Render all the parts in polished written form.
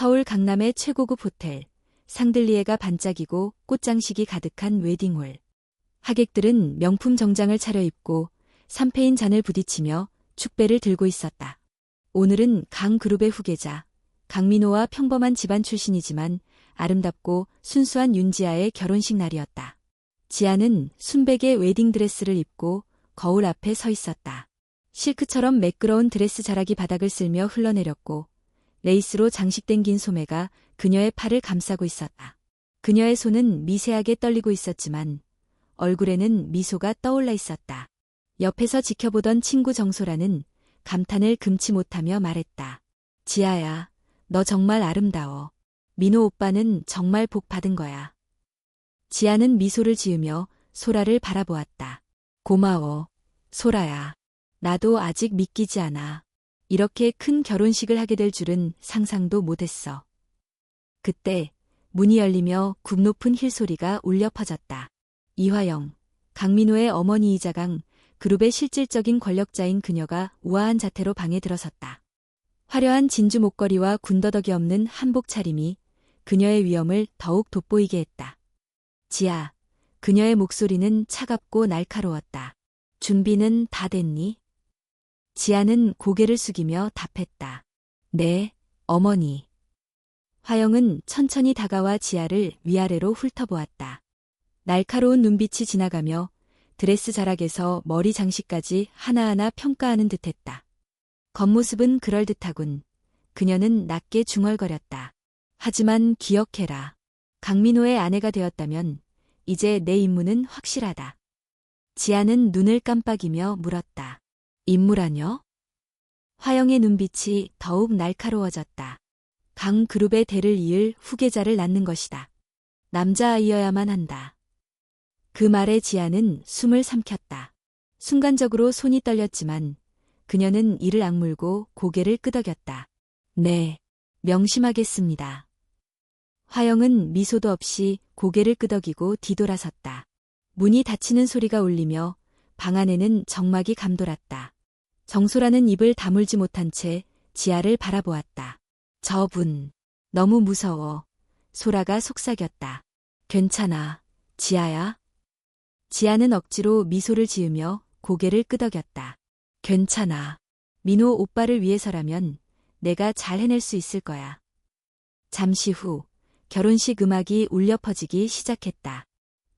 서울 강남의 최고급 호텔, 상들리에가 반짝이고 꽃장식이 가득한 웨딩홀. 하객들은 명품 정장을 차려입고 샴페인 잔을 부딪히며 축배를 들고 있었다. 오늘은 강 그룹의 후계자, 강민호와 평범한 집안 출신이지만 아름답고 순수한 윤지아의 결혼식 날이었다. 지아는 순백의 웨딩드레스를 입고 거울 앞에 서 있었다. 실크처럼 매끄러운 드레스 자락이 바닥을 쓸며 흘러내렸고 레이스로 장식된 긴 소매가 그녀의 팔을 감싸고 있었다. 그녀의 손은 미세하게 떨리고 있었지만 얼굴에는 미소가 떠올라 있었다. 옆에서 지켜보던 친구 정소라는 감탄을 금치 못하며 말했다. 지아야, 너 정말 아름다워. 민호 오빠는 정말 복 받은 거야. 지아는 미소를 지으며 소라를 바라보았다. 고마워, 소라야. 나도 아직 믿기지 않아. 이렇게 큰 결혼식을 하게 될 줄은 상상도 못했어. 그때 문이 열리며 굽 높은 힐 소리가 울려 퍼졌다. 이화영, 강민호의 어머니이자 강 그룹의 실질적인 권력자인 그녀가 우아한 자태로 방에 들어섰다. 화려한 진주 목걸이와 군더더기 없는 한복 차림이 그녀의 위엄을 더욱 돋보이게 했다. 지아, 그녀의 목소리는 차갑고 날카로웠다. 준비는 다 됐니? 지아는 고개를 숙이며 답했다. 네, 어머니. 화영은 천천히 다가와 지아를 위아래로 훑어보았다. 날카로운 눈빛이 지나가며 드레스 자락에서 머리 장식까지 하나하나 평가하는 듯했다. 겉모습은 그럴듯하군. 그녀는 낮게 중얼거렸다. 하지만 기억해라. 강민호의 아내가 되었다면 이제 내 임무는 확실하다. 지아는 눈을 깜빡이며 물었다. 임무라뇨? 화영의 눈빛이 더욱 날카로워졌다. 강 그룹의 대를 이을 후계자를 낳는 것이다. 남자아이여야만 한다. 그 말에 지아는 숨을 삼켰다. 순간적으로 손이 떨렸지만 그녀는 이를 악물고 고개를 끄덕였다. 네, 명심하겠습니다. 화영은 미소도 없이 고개를 끄덕이고 뒤돌아섰다. 문이 닫히는 소리가 울리며 방 안에는 정막이 감돌았다. 정소라는 입을 다물지 못한 채 지아를 바라보았다. 저분, 너무 무서워. 소라가 속삭였다. 괜찮아, 지아야. 지아는 억지로 미소를 지으며 고개를 끄덕였다. 괜찮아. 민호 오빠를 위해서라면 내가 잘 해낼 수 있을 거야. 잠시 후 결혼식 음악이 울려 퍼지기 시작했다.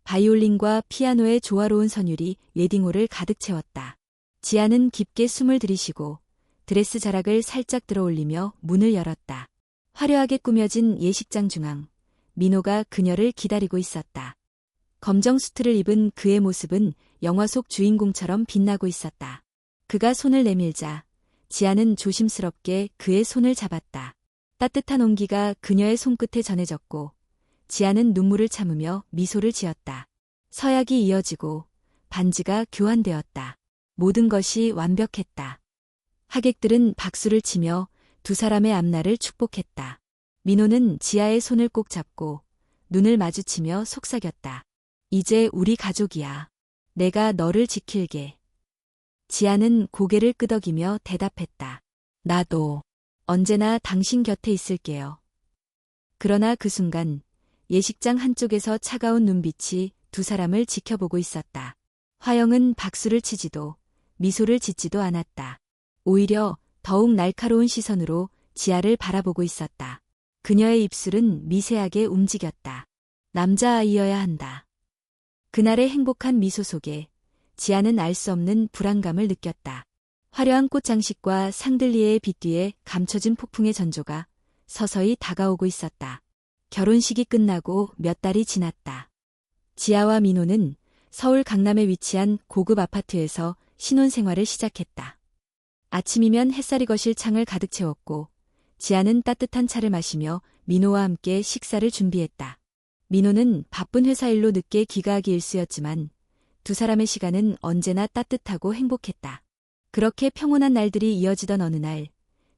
바이올린과 피아노의 조화로운 선율이 웨딩홀을 가득 채웠다. 지아는 깊게 숨을 들이쉬고 드레스 자락을 살짝 들어올리며 문을 열었다. 화려하게 꾸며진 예식장 중앙, 민호가 그녀를 기다리고 있었다. 검정 수트를 입은 그의 모습은 영화 속 주인공처럼 빛나고 있었다. 그가 손을 내밀자 지아는 조심스럽게 그의 손을 잡았다. 따뜻한 온기가 그녀의 손끝에 전해졌고 지아는 눈물을 참으며 미소를 지었다. 서약이 이어지고 반지가 교환되었다. 모든 것이 완벽했다. 하객들은 박수를 치며 두 사람의 앞날을 축복했다. 민호는 지아의 손을 꼭 잡고 눈을 마주치며 속삭였다. 이제 우리 가족이야. 내가 너를 지킬게. 지아는 고개를 끄덕이며 대답했다. 나도 언제나 당신 곁에 있을게요. 그러나 그 순간 예식장 한쪽에서 차가운 눈빛이 두 사람을 지켜보고 있었다. 화영은 박수를 치지도 미소를 짓지도 않았다. 오히려 더욱 날카로운 시선으로 지아를 바라보고 있었다. 그녀의 입술은 미세하게 움직였다. 남자아이여야 한다. 그날의 행복한 미소 속에 지아는 알 수 없는 불안감을 느꼈다. 화려한 꽃장식과 상들리에의 빛 뒤에 감춰진 폭풍의 전조가 서서히 다가오고 있었다. 결혼식이 끝나고 몇 달이 지났다. 지아와 민호는 서울 강남에 위치한 고급 아파트에서 신혼생활을 시작했다. 아침이면 햇살이 거실 창을 가득 채웠고 지아는 따뜻한 차를 마시며 민호와 함께 식사를 준비했다. 민호는 바쁜 회사 일로 늦게 귀가하기 일쑤였지만 두 사람의 시간은 언제나 따뜻하고 행복했다. 그렇게 평온한 날들이 이어지던 어느 날,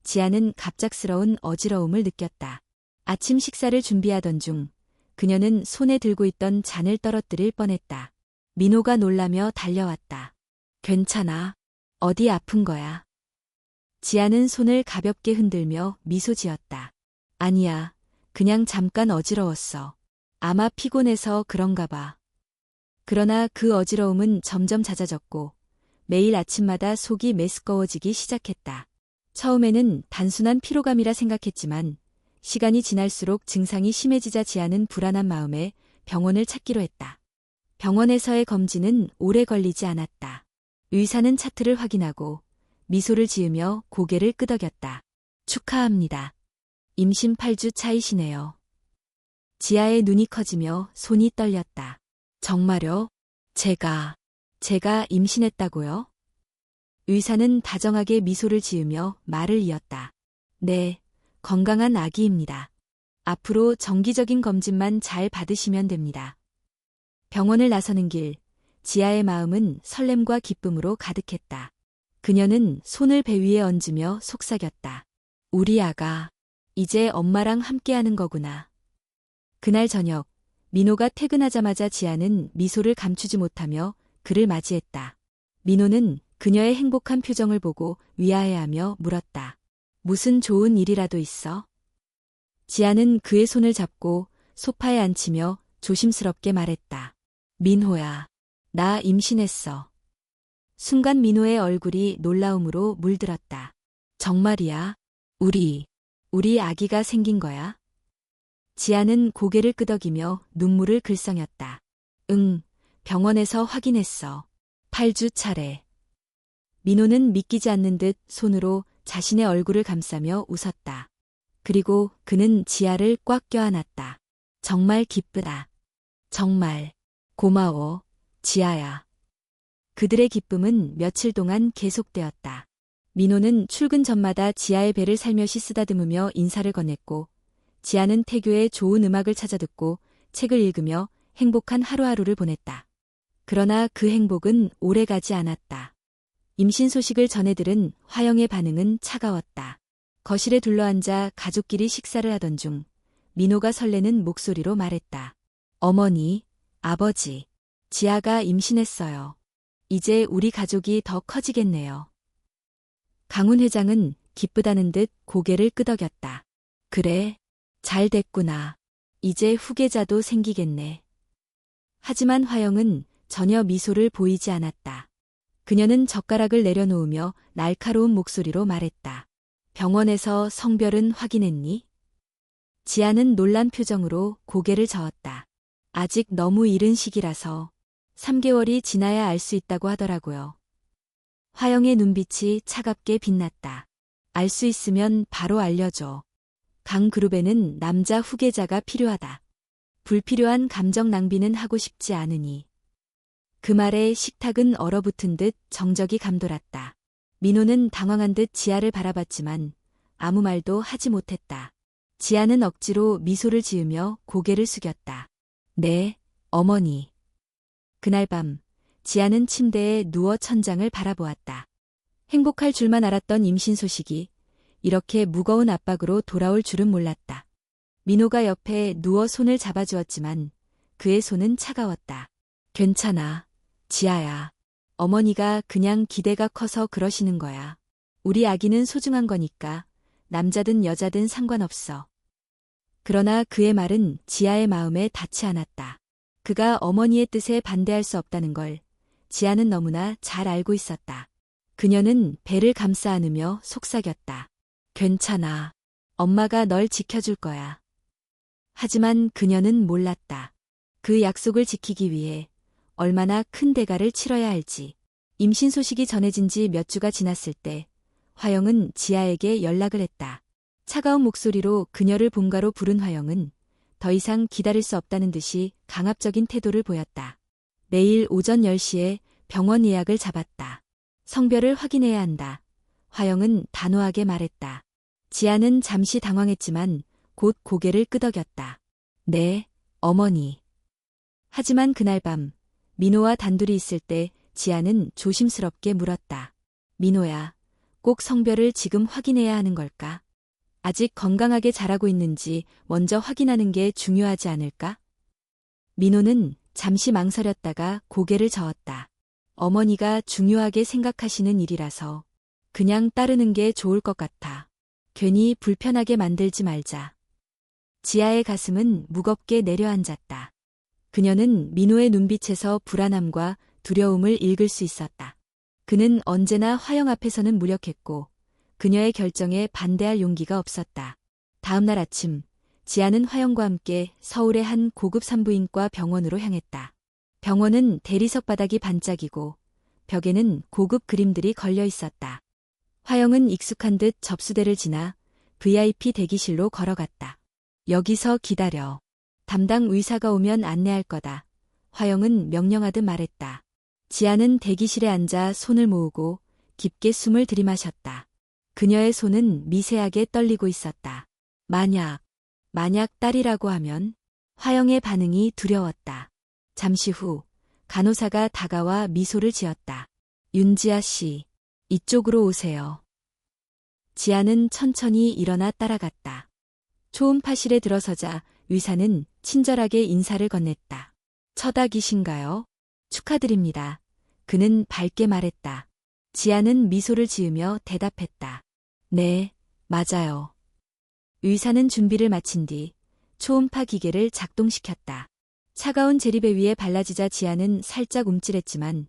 지아는 갑작스러운 어지러움을 느꼈다. 아침 식사를 준비하던 중 그녀는 손에 들고 있던 잔을 떨어뜨릴 뻔했다. 민호가 놀라며 달려왔다. 괜찮아. 어디 아픈 거야? 지아는 손을 가볍게 흔들며 미소 지었다. 아니야. 그냥 잠깐 어지러웠어. 아마 피곤해서 그런가 봐. 그러나 그 어지러움은 점점 잦아졌고 매일 아침마다 속이 메스꺼워지기 시작했다. 처음에는 단순한 피로감이라 생각했지만 시간이 지날수록 증상이 심해지자 지아는 불안한 마음에 병원을 찾기로 했다. 병원에서의 검진은 오래 걸리지 않았다. 의사는 차트를 확인하고 미소를 지으며 고개를 끄덕였다. 축하합니다. 임신 8주 차이시네요. 지아의 눈이 커지며 손이 떨렸다. 정말요? 제가 임신했다고요? 의사는 다정하게 미소를 지으며 말을 이었다. 네, 건강한 아기입니다. 앞으로 정기적인 검진만 잘 받으시면 됩니다. 병원을 나서는 길, 지아의 마음은 설렘과 기쁨으로 가득했다. 그녀는 손을 배 위에 얹으며 속삭였다. 우리 아가, 이제 엄마랑 함께하는 거구나. 그날 저녁, 민호가 퇴근하자마자 지아는 미소를 감추지 못하며 그를 맞이했다. 민호는 그녀의 행복한 표정을 보고 위아해하며 물었다. 무슨 좋은 일이라도 있어? 지아는 그의 손을 잡고 소파에 앉히며 조심스럽게 말했다. 민호야, 나 임신했어. 순간 민호의 얼굴이 놀라움으로 물들었다. 정말이야? 우리 아기가 생긴 거야? 지아는 고개를 끄덕이며 눈물을 글썽였다. 응, 병원에서 확인했어. 8주 차래. 민호는 믿기지 않는 듯 손으로 자신의 얼굴을 감싸며 웃었다. 그리고 그는 지아를 꽉 껴안았다. 정말 기쁘다. 정말 고마워, 지아야. 그들의 기쁨은 며칠 동안 계속되었다. 민호는 출근 전마다 지아의 배를 살며시 쓰다듬으며 인사를 건넸고 지아는 태교의 좋은 음악을 찾아 듣고 책을 읽으며 행복한 하루하루를 보냈다. 그러나 그 행복은 오래가지 않았다. 임신 소식을 전해들은 화영의 반응은 차가웠다. 거실에 둘러앉아 가족끼리 식사를 하던 중 민호가 설레는 목소리로 말했다. 어머니, 아버지, 지아가 임신했어요. 이제 우리 가족이 더 커지겠네요. 강훈 회장은 기쁘다는 듯 고개를 끄덕였다. 그래, 잘 됐구나. 이제 후계자도 생기겠네. 하지만 화영은 전혀 미소를 보이지 않았다. 그녀는 젓가락을 내려놓으며 날카로운 목소리로 말했다. 병원에서 성별은 확인했니? 지아는 놀란 표정으로 고개를 저었다. 아직 너무 이른 시기라서 3개월이 지나야 알 수 있다고 하더라고요. 화영의 눈빛이 차갑게 빛났다. 알 수 있으면 바로 알려줘. 강그룹에는 남자 후계자가 필요하다. 불필요한 감정 낭비는 하고 싶지 않으니. 그 말에 식탁은 얼어붙은 듯 정적이 감돌았다. 민호는 당황한 듯 지아를 바라봤지만 아무 말도 하지 못했다. 지아는 억지로 미소를 지으며 고개를 숙였다. 네, 어머니. 그날 밤 지아는 침대에 누워 천장을 바라보았다. 행복할 줄만 알았던 임신 소식이 이렇게 무거운 압박으로 돌아올 줄은 몰랐다. 민호가 옆에 누워 손을 잡아주었지만 그의 손은 차가웠다. 괜찮아, 지아야. 어머니가 그냥 기대가 커서 그러시는 거야. 우리 아기는 소중한 거니까 남자든 여자든 상관없어. 그러나 그의 말은 지아의 마음에 닿지 않았다. 그가 어머니의 뜻에 반대할 수 없다는 걸 지아는 너무나 잘 알고 있었다. 그녀는 배를 감싸 안으며 속삭였다. 괜찮아. 엄마가 널 지켜줄 거야. 하지만 그녀는 몰랐다. 그 약속을 지키기 위해 얼마나 큰 대가를 치러야 할지. 임신 소식이 전해진 지 몇 주가 지났을 때 화영은 지아에게 연락을 했다. 차가운 목소리로 그녀를 본가로 부른 화영은 더 이상 기다릴 수 없다는 듯이 강압적인 태도를 보였다. 내일 오전 10시에 병원 예약을 잡았다. 성별을 확인해야 한다. 화영은 단호하게 말했다. 지아는 잠시 당황했지만 곧 고개를 끄덕였다. 네, 어머니. 하지만 그날 밤 민호와 단둘이 있을 때 지아는 조심스럽게 물었다. 민호야, 꼭 성별을 지금 확인해야 하는 걸까? 아직 건강하게 자라고 있는지 먼저 확인하는 게 중요하지 않을까? 민호는 잠시 망설였다가 고개를 저었다. 어머니가 중요하게 생각하시는 일이라서 그냥 따르는 게 좋을 것 같아. 괜히 불편하게 만들지 말자. 지아의 가슴은 무겁게 내려앉았다. 그녀는 민호의 눈빛에서 불안함과 두려움을 읽을 수 있었다. 그는 언제나 화영 앞에서는 무력했고 그녀의 결정에 반대할 용기가 없었다. 다음 날 아침, 지아는 화영과 함께 서울의 한 고급 산부인과 병원으로 향했다. 병원은 대리석 바닥이 반짝이고 벽에는 고급 그림들이 걸려 있었다. 화영은 익숙한 듯 접수대를 지나 VIP 대기실로 걸어갔다. 여기서 기다려. 담당 의사가 오면 안내할 거다. 화영은 명령하듯 말했다. 지아는 대기실에 앉아 손을 모으고 깊게 숨을 들이마셨다. 그녀의 손은 미세하게 떨리고 있었다. 만약 딸이라고 하면? 화영의 반응이 두려웠다. 잠시 후 간호사가 다가와 미소를 지었다. 윤지아 씨, 이쪽으로 오세요. 지아는 천천히 일어나 따라갔다. 초음파실에 들어서자 의사는 친절하게 인사를 건넸다. 첫 아기신가요? 축하드립니다. 그는 밝게 말했다. 지아는 미소를 지으며 대답했다. 네, 맞아요. 의사는 준비를 마친 뒤 초음파 기계를 작동시켰다. 차가운 제리배 위에 발라지자 지아는 살짝 움찔했지만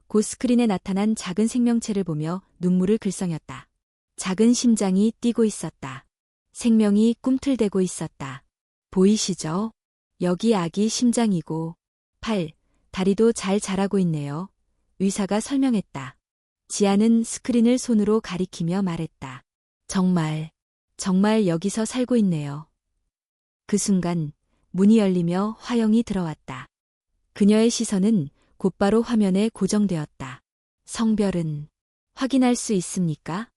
곧 스크린에 나타난 작은 생명체를 보며 눈물을 글썽였다. 작은 심장이 뛰고 있었다. 생명이 꿈틀대고 있었다. 보이시죠? 여기 아기 심장이고 팔, 다리도 잘 자라고 있네요. 의사가 설명했다. 지아는 스크린을 손으로 가리키며 말했다. 정말 여기서 살고 있네요. 그 순간 문이 열리며 화영이 들어왔다. 그녀의 시선은 곧바로 화면에 고정되었다. 성별은 확인할 수 있습니까?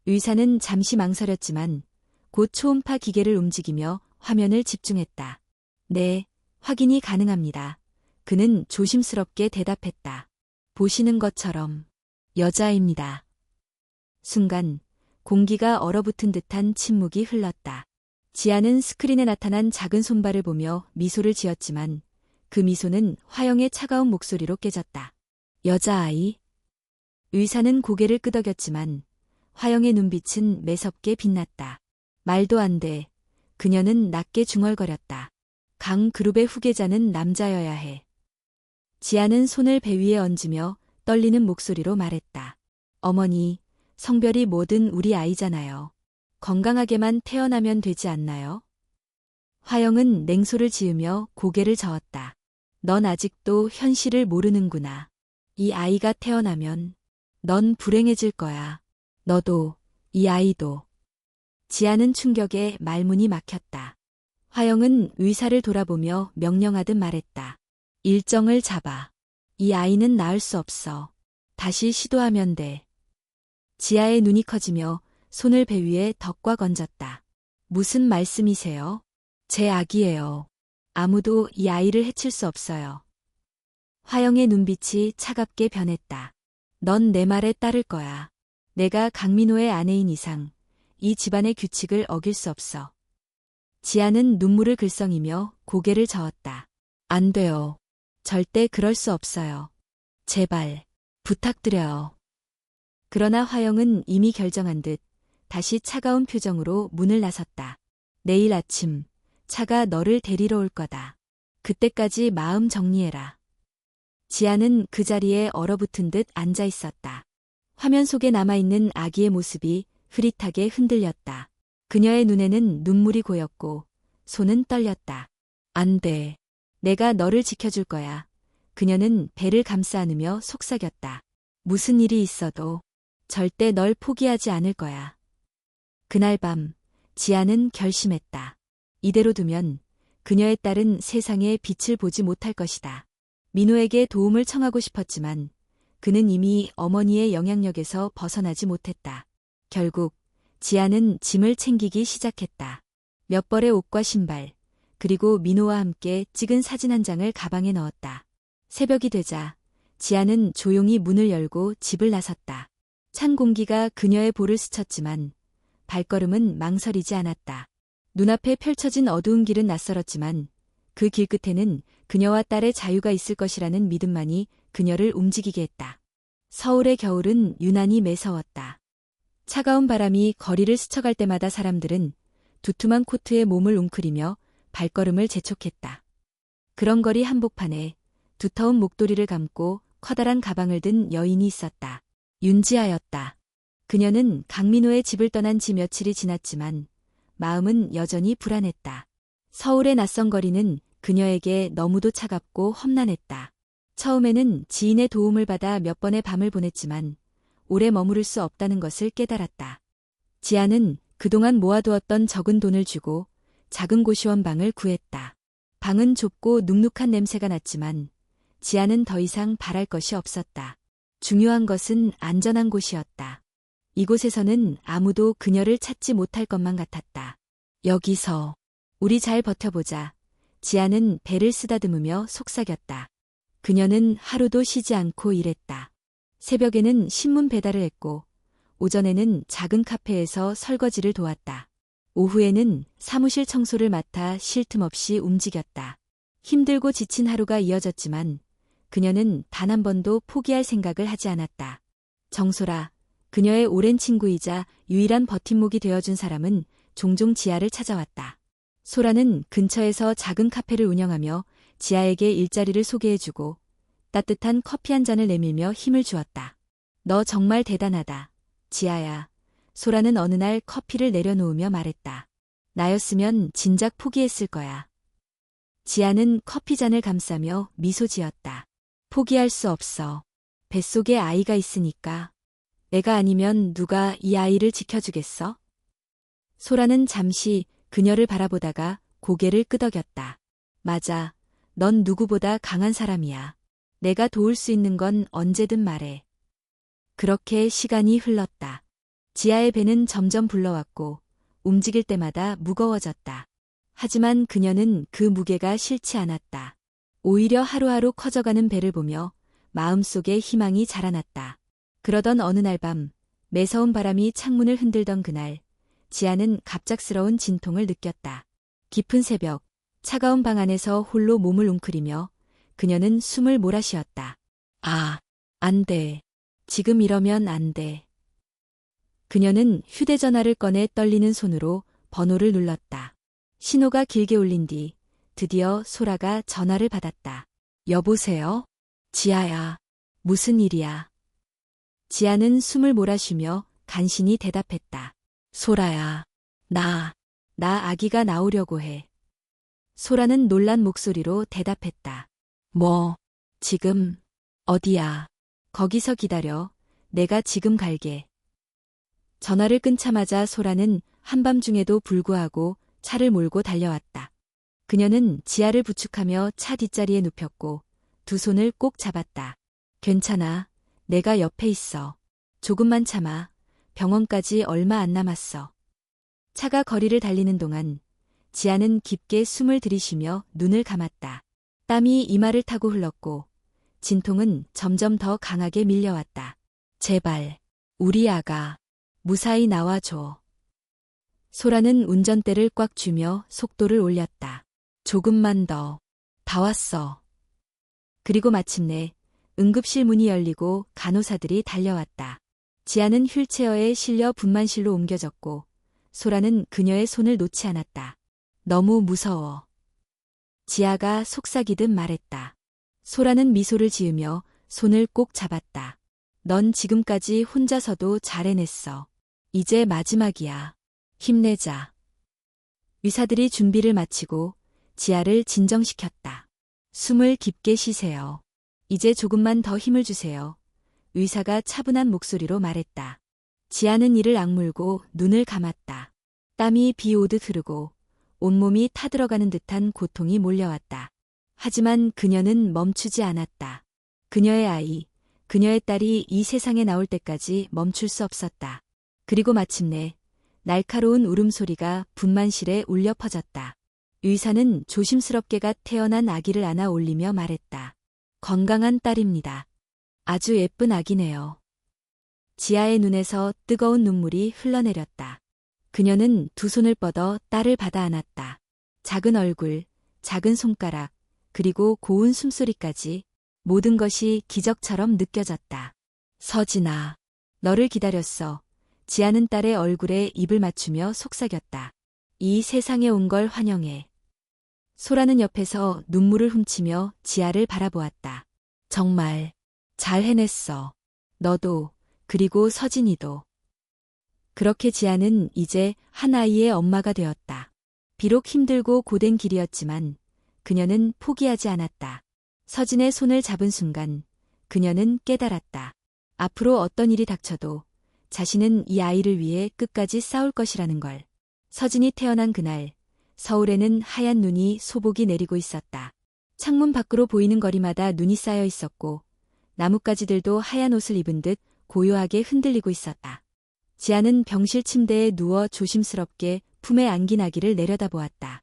의사는 잠시 망설였지만 곧 초음파 기계를 움직이며 화면을 집중했다. 네, 확인이 가능합니다. 그는 조심스럽게 대답했다. 보시는 것처럼 여자입니다. 순간 공기가 얼어붙은 듯한 침묵이 흘렀다. 지아는 스크린에 나타난 작은 손발을 보며 미소를 지었지만 그 미소는 화영의 차가운 목소리로 깨졌다. 여자아이? 의사는 고개를 끄덕였지만 화영의 눈빛은 매섭게 빛났다. 말도 안 돼. 그녀는 낮게 중얼거렸다. 강 그룹의 후계자는 남자여야 해. 지아는 손을 배 위에 얹으며 떨리는 목소리로 말했다. 어머니, 성별이 뭐든 우리 아이잖아요. 건강하게만 태어나면 되지 않나요? 화영은 냉소를 지으며 고개를 저었다. 넌 아직도 현실을 모르는구나. 이 아이가 태어나면 넌 불행해질 거야. 너도, 이 아이도. 지아는 충격에 말문이 막혔다. 화영은 의사를 돌아보며 명령하듯 말했다. 일정을 잡아. 이 아이는 낳을 수 없어. 다시 시도하면 돼. 지아의 눈이 커지며 손을 배 위에 덕꽉 얹었다. 무슨 말씀이세요? 제 아기예요. 아무도 이 아이를 해칠 수 없어요. 화영의 눈빛이 차갑게 변했다. 넌 내 말에 따를 거야. 내가 강민호의 아내인 이상 이 집안의 규칙을 어길 수 없어. 지아는 눈물을 글썽이며 고개를 저었다. 안 돼요. 절대 그럴 수 없어요. 제발, 부탁드려요. 그러나 화영은 이미 결정한 듯 다시 차가운 표정으로 문을 나섰다. 내일 아침 차가 너를 데리러 올 거다. 그때까지 마음 정리해라. 지아는 그 자리에 얼어붙은 듯 앉아 있었다. 화면 속에 남아있는 아기의 모습이 흐릿하게 흔들렸다. 그녀의 눈에는 눈물이 고였고 손은 떨렸다. 안 돼. 내가 너를 지켜줄 거야. 그녀는 배를 감싸 안으며 속삭였다. 무슨 일이 있어도 절대 널 포기하지 않을 거야. 그날 밤 지아는 결심했다. 이대로 두면 그녀의 딸은 세상에 빛을 보지 못할 것이다. 민호에게 도움을 청하고 싶었지만 그는 이미 어머니의 영향력에서 벗어나지 못했다. 결국 지아는 짐을 챙기기 시작했다. 몇 벌의 옷과 신발, 그리고 민호와 함께 찍은 사진 한 장을 가방에 넣었다. 새벽이 되자 지아는 조용히 문을 열고 집을 나섰다. 찬 공기가 그녀의 볼을 스쳤지만 발걸음은 망설이지 않았다. 눈앞에 펼쳐진 어두운 길은 낯설었지만 그 길 끝에는 그녀와 딸의 자유가 있을 것이라는 믿음만이 그녀를 움직이게 했다. 서울의 겨울은 유난히 매서웠다. 차가운 바람이 거리를 스쳐갈 때마다 사람들은 두툼한 코트에 몸을 웅크리며 발걸음을 재촉했다. 그렁거리 한복판에 두터운 목도리를 감고 커다란 가방을 든 여인이 있었다. 윤지아였다. 그녀는 강민호의 집을 떠난 지 며칠이 지났지만 마음은 여전히 불안했다. 서울의 낯선 거리는 그녀에게 너무도 차갑고 험난했다. 처음에는 지인의 도움을 받아 몇 번의 밤을 보냈지만 오래 머무를 수 없다는 것을 깨달았다. 지아는 그동안 모아두었던 적은 돈을 주고 작은 고시원 방을 구했다. 방은 좁고 눅눅한 냄새가 났지만 지아는 더 이상 바랄 것이 없었다. 중요한 것은 안전한 곳이었다. 이곳에서는 아무도 그녀를 찾지 못할 것만 같았다. 여기서 우리 잘 버텨보자. 지아는 배를 쓰다듬으며 속삭였다. 그녀는 하루도 쉬지 않고 일했다. 새벽에는 신문 배달을 했고 오전에는 작은 카페에서 설거지를 도왔다. 오후에는 사무실 청소를 맡아 쉴 틈 없이 움직였다. 힘들고 지친 하루가 이어졌지만 그녀는 단 한 번도 포기할 생각을 하지 않았다. 정소라, 그녀의 오랜 친구이자 유일한 버팀목이 되어준 사람은 종종 지아를 찾아왔다. 소라는 근처에서 작은 카페를 운영하며 지아에게 일자리를 소개해주고 따뜻한 커피 한 잔을 내밀며 힘을 주었다. 너 정말 대단하다. 지아야. 소라는 어느 날 커피를 내려놓으며 말했다. 나였으면 진작 포기했을 거야. 지아는 커피잔을 감싸며 미소 지었다. 포기할 수 없어. 뱃속에 아이가 있으니까. 내가 아니면 누가 이 아이를 지켜주겠어? 소라는 잠시 그녀를 바라보다가 고개를 끄덕였다. 맞아. 넌 누구보다 강한 사람이야. 내가 도울 수 있는 건 언제든 말해. 그렇게 시간이 흘렀다. 지아의 배는 점점 불러왔고 움직일 때마다 무거워졌다. 하지만 그녀는 그 무게가 싫지 않았다. 오히려 하루하루 커져가는 배를 보며 마음속에 희망이 자라났다. 그러던 어느 날 밤, 매서운 바람이 창문을 흔들던 그날, 지아는 갑작스러운 진통을 느꼈다. 깊은 새벽, 차가운 방 안에서 홀로 몸을 웅크리며 그녀는 숨을 몰아쉬었다. 아, 안 돼. 지금 이러면 안 돼. 그녀는 휴대전화를 꺼내 떨리는 손으로 번호를 눌렀다. 신호가 길게 울린 뒤 드디어 소라가 전화를 받았다. 여보세요? 지아야. 무슨 일이야? 지아는 숨을 몰아쉬며 간신히 대답했다. 소라야. 나 아기가 나오려고 해. 소라는 놀란 목소리로 대답했다. 뭐, 지금, 어디야? 거기서 기다려. 내가 지금 갈게. 전화를 끊자마자 소라는 한밤중에도 불구하고 차를 몰고 달려왔다. 그녀는 지아를 부축하며 차 뒷자리에 눕혔고 두 손을 꼭 잡았다. 괜찮아. 내가 옆에 있어. 조금만 참아. 병원까지 얼마 안 남았어. 차가 거리를 달리는 동안 지아는 깊게 숨을 들이쉬며 눈을 감았다. 땀이 이마를 타고 흘렀고 진통은 점점 더 강하게 밀려왔다. 제발, 우리 아가, 무사히 나와줘. 소라는 운전대를 꽉 쥐며 속도를 올렸다. 조금만 더. 다 왔어. 그리고 마침내 응급실 문이 열리고 간호사들이 달려왔다. 지아는 휠체어에 실려 분만실로 옮겨졌고 소라는 그녀의 손을 놓지 않았다. 너무 무서워. 지아가 속삭이듯 말했다. 소라는 미소를 지으며 손을 꼭 잡았다. 넌 지금까지 혼자서도 잘 해냈어. 이제 마지막이야. 힘내자. 의사들이 준비를 마치고 지아를 진정시켰다. 숨을 깊게 쉬세요. 이제 조금만 더 힘을 주세요. 의사가 차분한 목소리로 말했다. 지아는 이를 악물고 눈을 감았다. 땀이 비 오듯 흐르고 온몸이 타들어가는 듯한 고통이 몰려왔다. 하지만 그녀는 멈추지 않았다. 그녀의 아이, 그녀의 딸이 이 세상에 나올 때까지 멈출 수 없었다. 그리고 마침내 날카로운 울음소리가 분만실에 울려 퍼졌다. 의사는 조심스럽게 갓 태어난 아기를 안아 올리며 말했다. 건강한 딸입니다. 아주 예쁜 아기네요. 지아의 눈에서 뜨거운 눈물이 흘러내렸다. 그녀는 두 손을 뻗어 딸을 받아 안았다. 작은 얼굴, 작은 손가락, 그리고 고운 숨소리까지 모든 것이 기적처럼 느껴졌다. 서진아, 너를 기다렸어. 지아는 딸의 얼굴에 입을 맞추며 속삭였다. 이 세상에 온 걸 환영해. 소라는 옆에서 눈물을 훔치며 지아를 바라보았다. 정말 잘 해냈어. 너도, 그리고 서진이도. 그렇게 지아는 이제 한 아이의 엄마가 되었다. 비록 힘들고 고된 길이었지만 그녀는 포기하지 않았다. 서진의 손을 잡은 순간 그녀는 깨달았다. 앞으로 어떤 일이 닥쳐도 자신은 이 아이를 위해 끝까지 싸울 것이라는 걸. 서진이 태어난 그날, 서울에는 하얀 눈이 소복이 내리고 있었다. 창문 밖으로 보이는 거리마다 눈이 쌓여 있었고 나뭇가지들도 하얀 옷을 입은 듯 고요하게 흔들리고 있었다. 지아는 병실 침대에 누워 조심스럽게 품에 안긴 아기를 내려다보았다.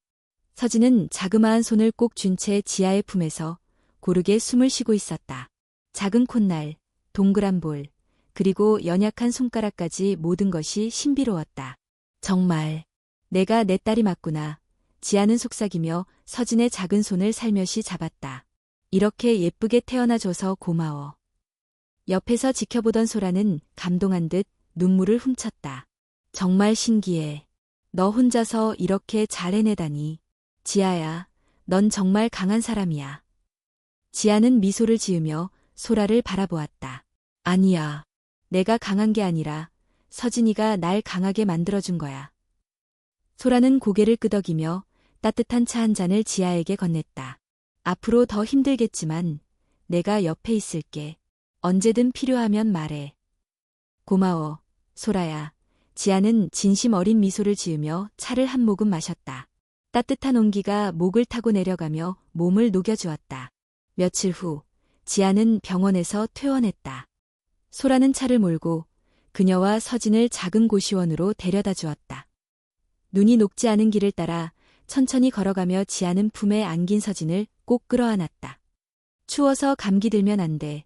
서진은 자그마한 손을 꼭 쥔 채 지아의 품에서 고르게 숨을 쉬고 있었다. 작은 콧날, 동그란 볼, 그리고 연약한 손가락까지 모든 것이 신비로웠다. 정말 내가 내 딸이 맞구나. 지아는 속삭이며 서진의 작은 손을 살며시 잡았다. 이렇게 예쁘게 태어나줘서 고마워. 옆에서 지켜보던 소라는 감동한 듯 눈물을 훔쳤다. 정말 신기해. 너 혼자서 이렇게 잘 해내다니. 지아야, 넌 정말 강한 사람이야. 지아는 미소를 지으며 소라를 바라보았다. 아니야. 내가 강한 게 아니라 서진이가 날 강하게 만들어준 거야. 소라는 고개를 끄덕이며 따뜻한 차 한 잔을 지아에게 건넸다. 앞으로 더 힘들겠지만 내가 옆에 있을게. 언제든 필요하면 말해. 고마워, 소라야. 지아는 진심 어린 미소를 지으며 차를 한 모금 마셨다. 따뜻한 온기가 목을 타고 내려가며 몸을 녹여주었다. 며칠 후, 지아는 병원에서 퇴원했다. 소라는 차를 몰고 그녀와 서진을 작은 고시원으로 데려다 주었다. 눈이 녹지 않은 길을 따라 천천히 걸어가며 지아는 품에 안긴 서진을 꼭 끌어안았다. 추워서 감기 들면 안 돼.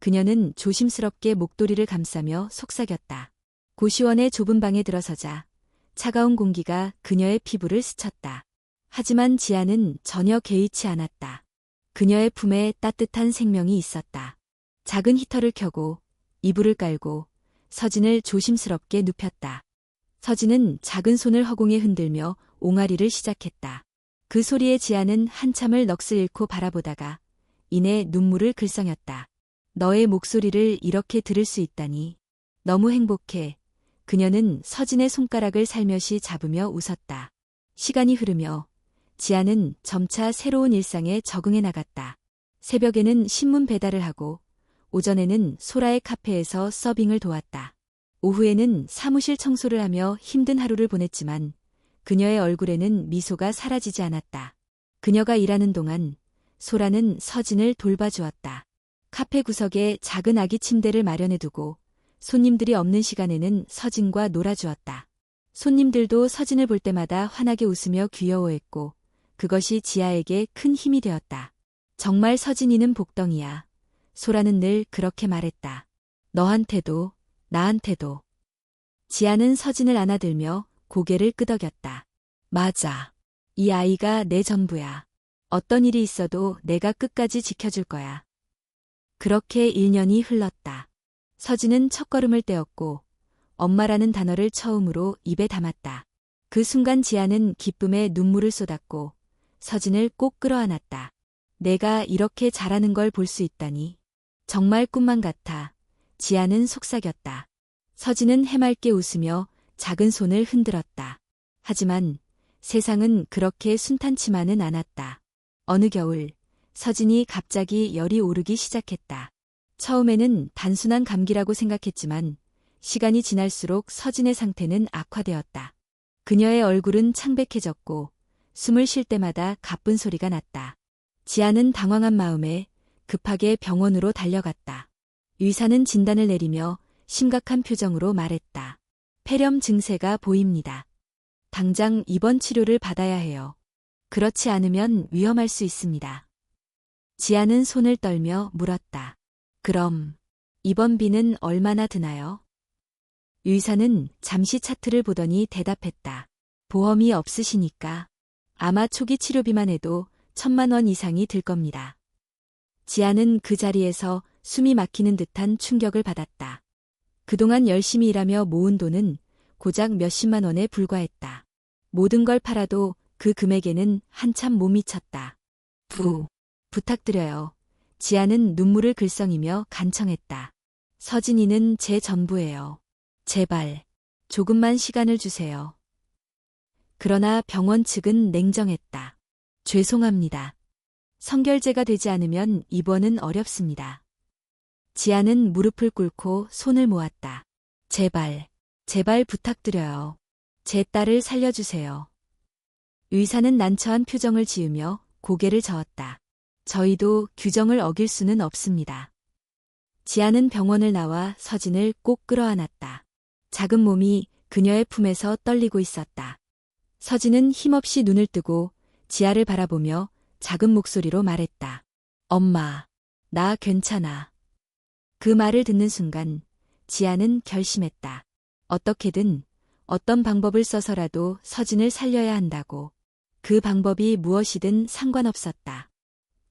그녀는 조심스럽게 목도리를 감싸며 속삭였다. 고시원의 좁은 방에 들어서자 차가운 공기가 그녀의 피부를 스쳤다. 하지만 지아는 전혀 개의치 않았다. 그녀의 품에 따뜻한 생명이 있었다. 작은 히터를 켜고 이불을 깔고 서진을 조심스럽게 눕혔다. 서진은 작은 손을 허공에 흔들며 옹알이를 시작했다. 그 소리에 지아는 한참을 넋을 잃고 바라보다가 이내 눈물을 글썽였다. 너의 목소리를 이렇게 들을 수 있다니. 너무 행복해. 그녀는 서진의 손가락을 살며시 잡으며 웃었다. 시간이 흐르며 지아는 점차 새로운 일상에 적응해 나갔다. 새벽에는 신문 배달을 하고 오전에는 소라의 카페에서 서빙을 도왔다. 오후에는 사무실 청소를 하며 힘든 하루를 보냈지만 그녀의 얼굴에는 미소가 사라지지 않았다. 그녀가 일하는 동안 소라는 서진을 돌봐주었다. 카페 구석에 작은 아기 침대를 마련해두고 손님들이 없는 시간에는 서진과 놀아주었다. 손님들도 서진을 볼 때마다 환하게 웃으며 귀여워했고 그것이 지아에게 큰 힘이 되었다. 정말 서진이는 복덩이야. 소라는 늘 그렇게 말했다. 너한테도 나한테도. 지아는 서진을 안아들며 고개를 끄덕였다. 맞아. 이 아이가 내 전부야. 어떤 일이 있어도 내가 끝까지 지켜줄 거야. 그렇게 1년이 흘렀다. 서진은 첫걸음을 떼었고 엄마라는 단어를 처음으로 입에 담았다. 그 순간 지아는 기쁨에 눈물을 쏟았고 서진을 꼭 끌어안았다. 내가 이렇게 잘하는 걸 볼 수 있다니. 정말 꿈만 같아. 지아는 속삭였다. 서진은 해맑게 웃으며 작은 손을 흔들었다. 하지만 세상은 그렇게 순탄치만은 않았다. 어느 겨울, 서진이 갑자기 열이 오르기 시작했다. 처음에는 단순한 감기라고 생각했지만 시간이 지날수록 서진의 상태는 악화되었다. 그녀의 얼굴은 창백해졌고 숨을 쉴 때마다 가쁜 소리가 났다. 지아는 당황한 마음에 급하게 병원으로 달려갔다. 의사는 진단을 내리며 심각한 표정으로 말했다. 폐렴 증세가 보입니다. 당장 입원 치료를 받아야 해요. 그렇지 않으면 위험할 수 있습니다. 지아는 손을 떨며 물었다. 그럼 입원비는 얼마나 드나요? 의사는 잠시 차트를 보더니 대답했다. 보험이 없으시니까 아마 초기 치료비만 해도 1,000만 원 이상이 들 겁니다. 지아는 그 자리에서 숨이 막히는 듯한 충격을 받았다. 그동안 열심히 일하며 모은 돈은 고작 몇십만 원에 불과했다. 모든 걸 팔아도 그 금액에는 한참 못 미쳤다. 부탁드려요. 지아는 눈물을 글썽이며 간청했다. 서진이는 제 전부예요. 제발, 조금만 시간을 주세요. 그러나 병원 측은 냉정했다. 죄송합니다. 선결제가 되지 않으면 입원은 어렵습니다. 지아는 무릎을 꿇고 손을 모았다. 제발, 제발 부탁드려요. 제 딸을 살려주세요. 의사는 난처한 표정을 지으며 고개를 저었다. 저희도 규정을 어길 수는 없습니다. 지아는 병원을 나와 서진을 꼭 끌어안았다. 작은 몸이 그녀의 품에서 떨리고 있었다. 서진은 힘없이 눈을 뜨고 지아를 바라보며 작은 목소리로 말했다. 엄마, 나 괜찮아. 그 말을 듣는 순간 지아는 결심했다. 어떻게든 어떤 방법을 써서라도 서진을 살려야 한다고. 그 방법이 무엇이든 상관없었다.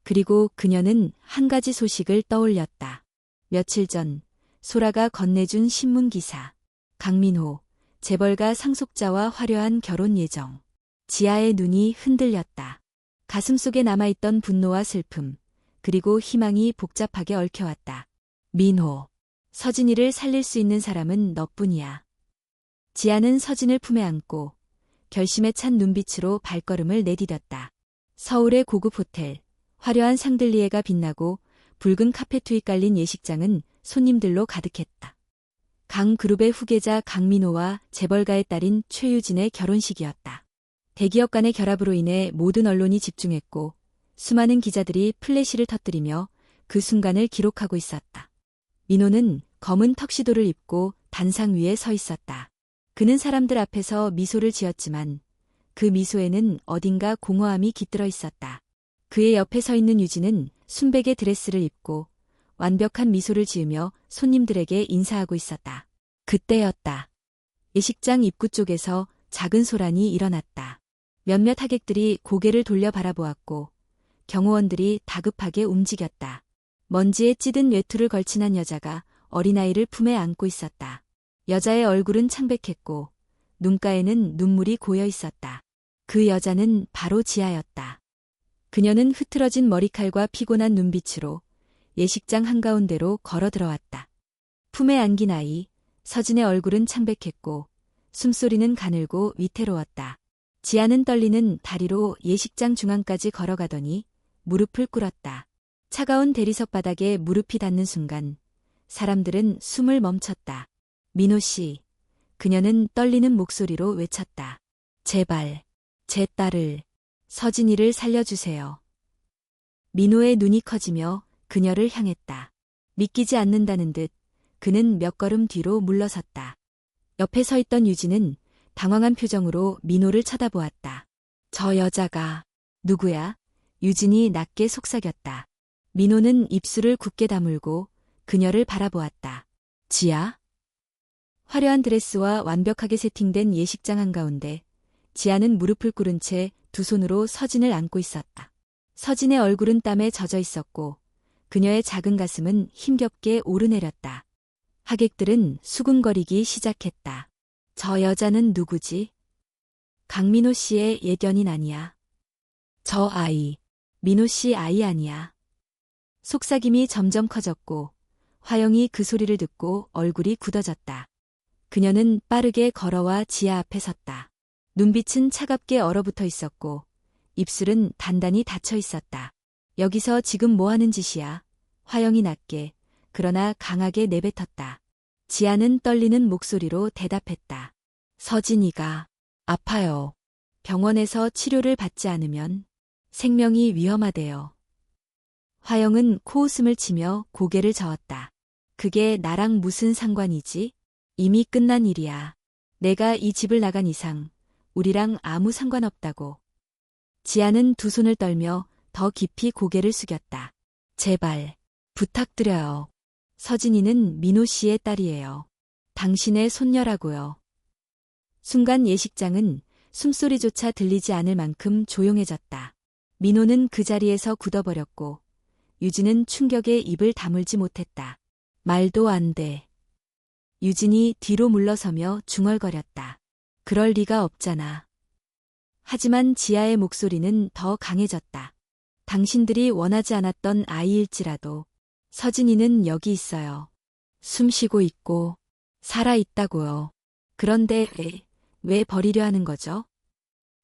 그리고 그녀는 한 가지 소식을 떠올렸다. 며칠 전 소라가 건네준 신문기사. 강민호, 재벌가 상속자와 화려한 결혼 예정. 지아의 눈이 흔들렸다. 가슴속에 남아있던 분노와 슬픔, 그리고 희망이 복잡하게 얽혀왔다. 민호, 서진이를 살릴 수 있는 사람은 너뿐이야. 지아는 서진을 품에 안고 결심에 찬 눈빛으로 발걸음을 내디뎠다. 서울의 고급 호텔, 화려한 샹들리에가 빛나고 붉은 카페트 위 깔린 예식장은 손님들로 가득했다. 강그룹의 후계자 강민호와 재벌가의 딸인 최유진의 결혼식이었다. 대기업 간의 결합으로 인해 모든 언론이 집중했고 수많은 기자들이 플래시를 터뜨리며 그 순간을 기록하고 있었다. 민호는 검은 턱시도를 입고 단상 위에 서 있었다. 그는 사람들 앞에서 미소를 지었지만 그 미소에는 어딘가 공허함이 깃들어 있었다. 그의 옆에 서 있는 유진은 순백의 드레스를 입고 완벽한 미소를 지으며 손님들에게 인사하고 있었다. 그때였다. 예식장 입구 쪽에서 작은 소란이 일어났다. 몇몇 하객들이 고개를 돌려 바라보았고 경호원들이 다급하게 움직였다. 먼지에 찌든 외투를 걸친 한 여자가 어린아이를 품에 안고 있었다. 여자의 얼굴은 창백했고 눈가에는 눈물이 고여 있었다. 그 여자는 바로 지아였다. 그녀는 흐트러진 머리칼과 피곤한 눈빛으로 예식장 한가운데로 걸어 들어왔다. 품에 안긴 아이, 서진의 얼굴은 창백했고 숨소리는 가늘고 위태로웠다. 지아는 떨리는 다리로 예식장 중앙까지 걸어가더니 무릎을 꿇었다. 차가운 대리석 바닥에 무릎이 닿는 순간 사람들은 숨을 멈췄다. 민호 씨, 그녀는 떨리는 목소리로 외쳤다. 제발, 제 딸을, 서진이를 살려주세요. 민호의 눈이 커지며 그녀를 향했다. 믿기지 않는다는 듯 그는 몇 걸음 뒤로 물러섰다. 옆에 서 있던 유진은 당황한 표정으로 민호를 쳐다보았다. 저 여자가 누구야? 유진이 낮게 속삭였다. 민호는 입술을 굳게 다물고 그녀를 바라보았다. 지아? 화려한 드레스와 완벽하게 세팅된 예식장 한가운데 지아는 무릎을 꿇은 채 두 손으로 서진을 안고 있었다. 서진의 얼굴은 땀에 젖어 있었고 그녀의 작은 가슴은 힘겹게 오르내렸다. 하객들은 수군거리기 시작했다. 저 여자는 누구지? 강민호 씨의 예견인 아니야. 저 아이, 민호 씨 아이 아니야. 속삭임이 점점 커졌고 화영이 그 소리를 듣고 얼굴이 굳어졌다. 그녀는 빠르게 걸어와 지아 앞에 섰다. 눈빛은 차갑게 얼어붙어 있었고 입술은 단단히 닫혀 있었다. 여기서 지금 뭐 하는 짓이야? 화영이 낮게 그러나 강하게 내뱉었다. 지아는 떨리는 목소리로 대답했다. 서진이가 아파요. 병원에서 치료를 받지 않으면 생명이 위험하대요. 화영은 코웃음을 치며 고개를 저었다. 그게 나랑 무슨 상관이지? 이미 끝난 일이야. 내가 이 집을 나간 이상 우리랑 아무 상관없다고. 지아는 두 손을 떨며 더 깊이 고개를 숙였다. 제발, 부탁드려요. 서진이는 민호 씨의 딸이에요. 당신의 손녀라고요. 순간 예식장은 숨소리조차 들리지 않을 만큼 조용해졌다. 민호는 그 자리에서 굳어버렸고 유진은 충격에 입을 다물지 못했다. 말도 안 돼. 유진이 뒤로 물러서며 중얼거렸다. 그럴 리가 없잖아. 하지만 지아의 목소리는 더 강해졌다. 당신들이 원하지 않았던 아이일지라도 서진이는 여기 있어요. 숨 쉬고 있고 살아 있다고요. 그런데 왜 버리려 하는 거죠?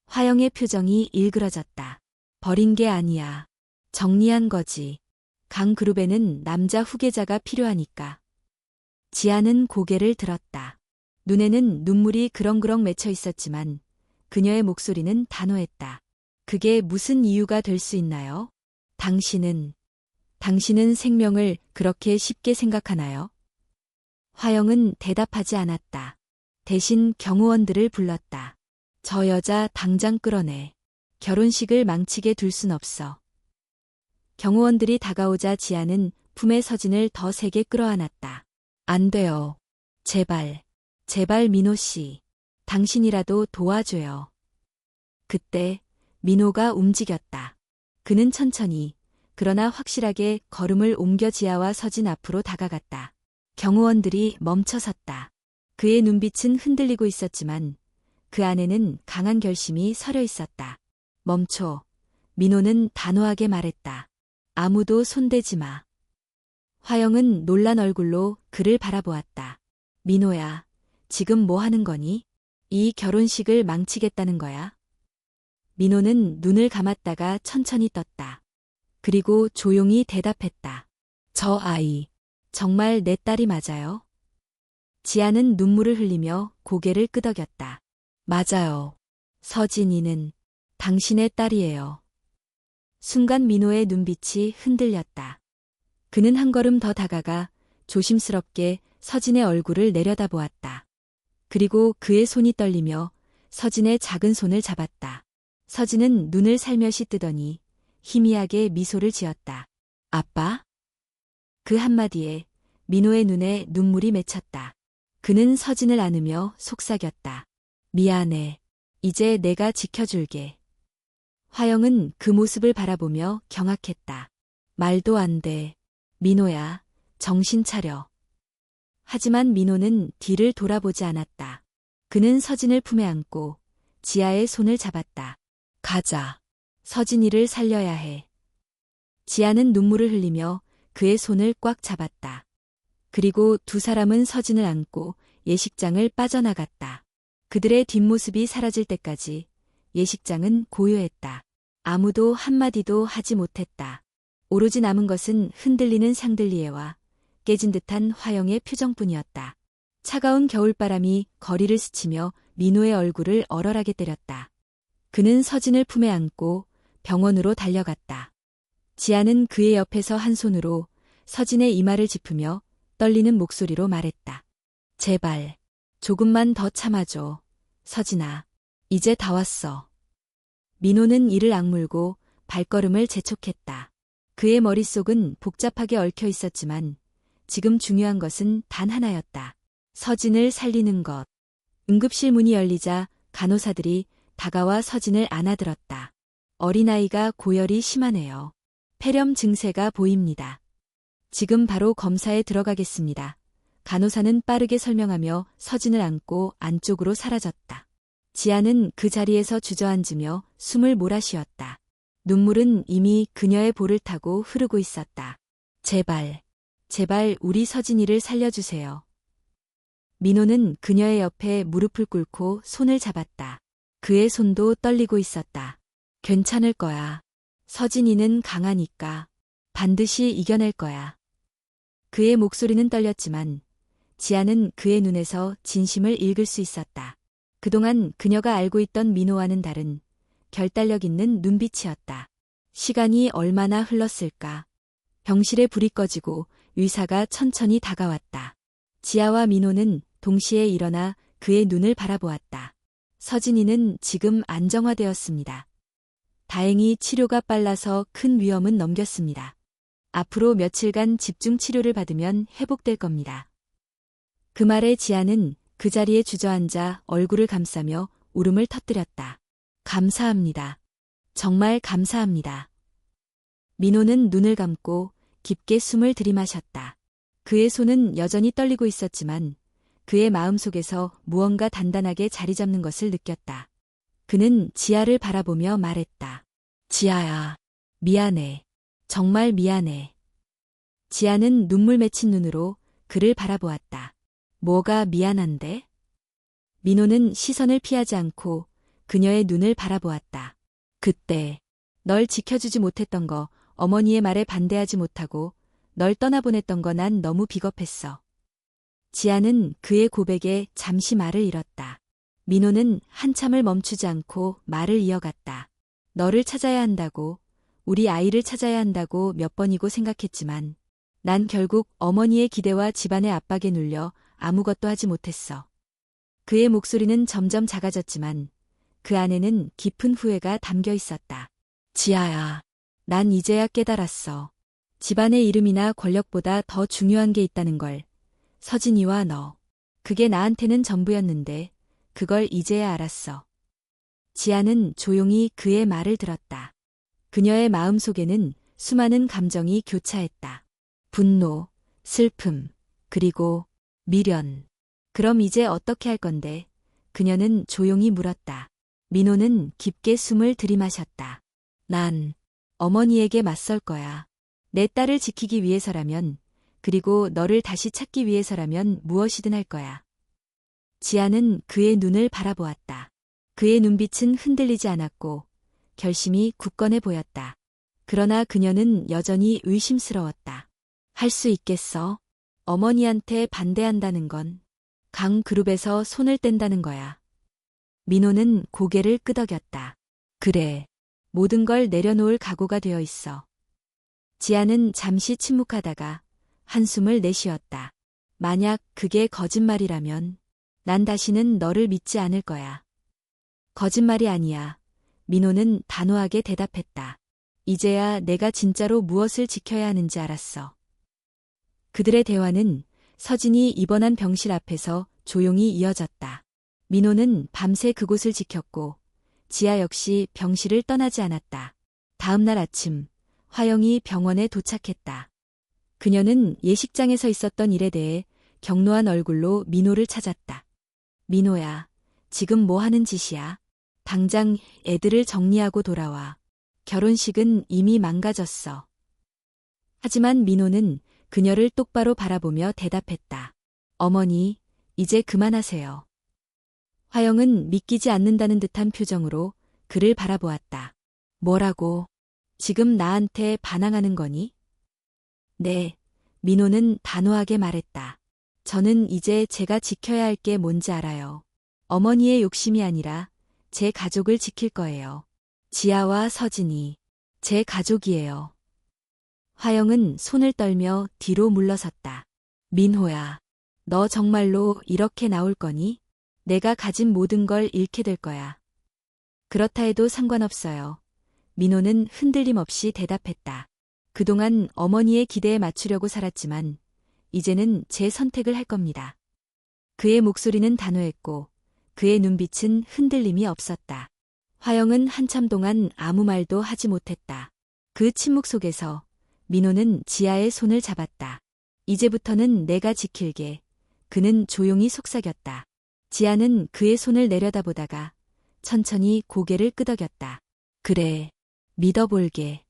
화영의 표정이 일그러졌다. 버린 게 아니야. 정리한 거지. 강그룹에는 남자 후계자가 필요하니까. 지아는 고개를 들었다. 눈에는 눈물이 그렁그렁 맺혀 있었지만 그녀의 목소리는 단호했다. 그게 무슨 이유가 될 수 있나요? 당신은 생명을 그렇게 쉽게 생각하나요? 화영은 대답하지 않았다. 대신 경호원들을 불렀다. 저 여자 당장 끌어내. 결혼식을 망치게 둘 순 없어. 경호원들이 다가오자 지아는 품에 서진을 더 세게 끌어안았다. 안 돼요. 제발 민호 씨. 당신이라도 도와줘요. 그때 민호가 움직였다. 그는 천천히 그러나 확실하게 걸음을 옮겨 지아와 서진 앞으로 다가갔다. 경호원들이 멈춰섰다. 그의 눈빛은 흔들리고 있었지만 그 안에는 강한 결심이 서려 있었다. 멈춰. 민호는 단호하게 말했다. 아무도 손대지 마. 화영은 놀란 얼굴로 그를 바라보았다. 민호야, 지금 뭐 하는 거니? 이 결혼식을 망치겠다는 거야? 민호는 눈을 감았다가 천천히 떴다. 그리고 조용히 대답했다. 저 아이, 정말 내 딸이 맞아요? 지아는 눈물을 흘리며 고개를 끄덕였다. 맞아요. 서진이는 당신의 딸이에요. 순간 민호의 눈빛이 흔들렸다. 그는 한 걸음 더 다가가 조심스럽게 서진의 얼굴을 내려다보았다. 그리고 그의 손이 떨리며 서진의 작은 손을 잡았다. 서진은 눈을 살며시 뜨더니 희미하게 미소를 지었다. 아빠? 그 한마디에 민호의 눈에 눈물이 맺혔다. 그는 서진을 안으며 속삭였다. 미안해. 이제 내가 지켜줄게. 화영은 그 모습을 바라보며 경악했다. 말도 안 돼. 민호야, 정신 차려. 하지만 민호는 뒤를 돌아보지 않았다. 그는 서진을 품에 안고 지아의 손을 잡았다. 가자. 서진이를 살려야 해. 지아는 눈물을 흘리며 그의 손을 꽉 잡았다. 그리고 두 사람은 서진을 안고 예식장을 빠져나갔다. 그들의 뒷모습이 사라질 때까지 예식장은 고요했다. 아무도 한마디도 하지 못했다. 오로지 남은 것은 흔들리는 샹들리에와 깨진 듯한 화영의 표정뿐이었다. 차가운 겨울바람이 거리를 스치며 민호의 얼굴을 얼얼하게 때렸다. 그는 서진을 품에 안고 병원으로 달려갔다. 지아는 그의 옆에서 한 손으로 서진의 이마를 짚으며 떨리는 목소리로 말했다. 제발, 조금만 더 참아줘. 서진아, 이제 다 왔어. 민호는 이를 악물고 발걸음을 재촉했다. 그의 머릿속은 복잡하게 얽혀 있었지만 지금 중요한 것은 단 하나였다. 서진을 살리는 것. 응급실 문이 열리자 간호사들이 다가와 서진을 안아들었다. 어린아이가 고열이 심하네요. 폐렴 증세가 보입니다. 지금 바로 검사에 들어가겠습니다. 간호사는 빠르게 설명하며 서진을 안고 안쪽으로 사라졌다. 지아는 그 자리에서 주저앉으며 숨을 몰아쉬었다. 눈물은 이미 그녀의 볼을 타고 흐르고 있었다. 제발 우리 서진이를 살려주세요. 민호는 그녀의 옆에 무릎을 꿇고 손을 잡았다. 그의 손도 떨리고 있었다. 괜찮을 거야. 서진이는 강하니까. 반드시 이겨낼 거야. 그의 목소리는 떨렸지만 지아는 그의 눈에서 진심을 읽을 수 있었다. 그동안 그녀가 알고 있던 민호와는 다른 결단력 있는 눈빛이었다. 시간이 얼마나 흘렀을까. 병실에 불이 꺼지고 의사가 천천히 다가왔다. 지아와 민호는 동시에 일어나 그의 눈을 바라보았다. 서진이는 지금 안정화되었습니다. 다행히 치료가 빨라서 큰 위험은 넘겼습니다. 앞으로 며칠간 집중 치료를 받으면 회복될 겁니다. 그 말에 지아는 그 자리에 주저앉아 얼굴을 감싸며 울음을 터뜨렸다. 감사합니다. 정말 감사합니다. 민호는 눈을 감고 깊게 숨을 들이마셨다. 그의 손은 여전히 떨리고 있었지만 그의 마음속에서 무언가 단단하게 자리 잡는 것을 느꼈다. 그는 지아를 바라보며 말했다. 지아야, 미안해. 정말 미안해. 지아는 눈물 맺힌 눈으로 그를 바라보았다. 뭐가 미안한데? 민호는 시선을 피하지 않고 그녀의 눈을 바라보았다. 그때 널 지켜주지 못했던 거, 어머니의 말에 반대하지 못하고 널 떠나보냈던 거 난 너무 비겁했어. 지아는 그의 고백에 잠시 말을 잃었다. 민호는 한참을 멈추지 않고 말을 이어갔다. 너를 찾아야 한다고, 우리 아이를 찾아야 한다고 몇 번이고 생각했지만 난 결국 어머니의 기대와 집안의 압박에 눌려 아무것도 하지 못했어. 그의 목소리는 점점 작아졌지만 그 안에는 깊은 후회가 담겨 있었다. 지아야, 난 이제야 깨달았어. 집안의 이름이나 권력보다 더 중요한 게 있다는 걸. 서진이와 너. 그게 나한테는 전부였는데 그걸 이제야 알았어. 지아는 조용히 그의 말을 들었다. 그녀의 마음속에는 수많은 감정이 교차했다. 분노, 슬픔, 그리고 미련. 그럼 이제 어떻게 할 건데? 그녀는 조용히 물었다. 민호는 깊게 숨을 들이마셨다. 난 어머니에게 맞설 거야. 내 딸을 지키기 위해서라면, 그리고 너를 다시 찾기 위해서라면 무엇이든 할 거야. 지아는 그의 눈을 바라보았다. 그의 눈빛은 흔들리지 않았고 결심이 굳건해 보였다. 그러나 그녀는 여전히 의심스러웠다. 할 수 있겠어? 어머니한테 반대한다는 건 강그룹에서 손을 뗀다는 거야. 민호는 고개를 끄덕였다. 그래, 모든 걸 내려놓을 각오가 되어 있어. 지아는 잠시 침묵하다가 한숨을 내쉬었다. 만약 그게 거짓말이라면 난 다시는 너를 믿지 않을 거야. 거짓말이 아니야. 민호는 단호하게 대답했다. 이제야 내가 진짜로 무엇을 지켜야 하는지 알았어. 그들의 대화는 서진이 입원한 병실 앞에서 조용히 이어졌다. 민호는 밤새 그곳을 지켰고 지아 역시 병실을 떠나지 않았다. 다음 날 아침, 화영이 병원에 도착했다. 그녀는 예식장에서 있었던 일에 대해 격노한 얼굴로 민호를 찾았다. 민호야, 지금 뭐 하는 짓이야? 당장 애들을 정리하고 돌아와. 결혼식은 이미 망가졌어. 하지만 민호는 그녀를 똑바로 바라보며 대답했다. 어머니, 이제 그만하세요. 화영은 믿기지 않는다는 듯한 표정으로 그를 바라보았다. 뭐라고? 지금 나한테 반항하는 거니? 네, 민호는 단호하게 말했다. 저는 이제 제가 지켜야 할 게 뭔지 알아요. 어머니의 욕심이 아니라 제 가족을 지킬 거예요. 지아와 서진이 제 가족이에요. 화영은 손을 떨며 뒤로 물러섰다. 민호야, 너 정말로 이렇게 나올 거니? 내가 가진 모든 걸 잃게 될 거야. 그렇다 해도 상관없어요. 민호는 흔들림 없이 대답했다. 그동안 어머니의 기대에 맞추려고 살았지만 이제는 제 선택을 할 겁니다. 그의 목소리는 단호했고 그의 눈빛은 흔들림이 없었다. 화영은 한참 동안 아무 말도 하지 못했다. 그 침묵 속에서 민호는 지아의 손을 잡았다. 이제부터는 내가 지킬게. 그는 조용히 속삭였다. 지아는 그의 손을 내려다보다가 천천히 고개를 끄덕였다. 그래, 믿어볼게.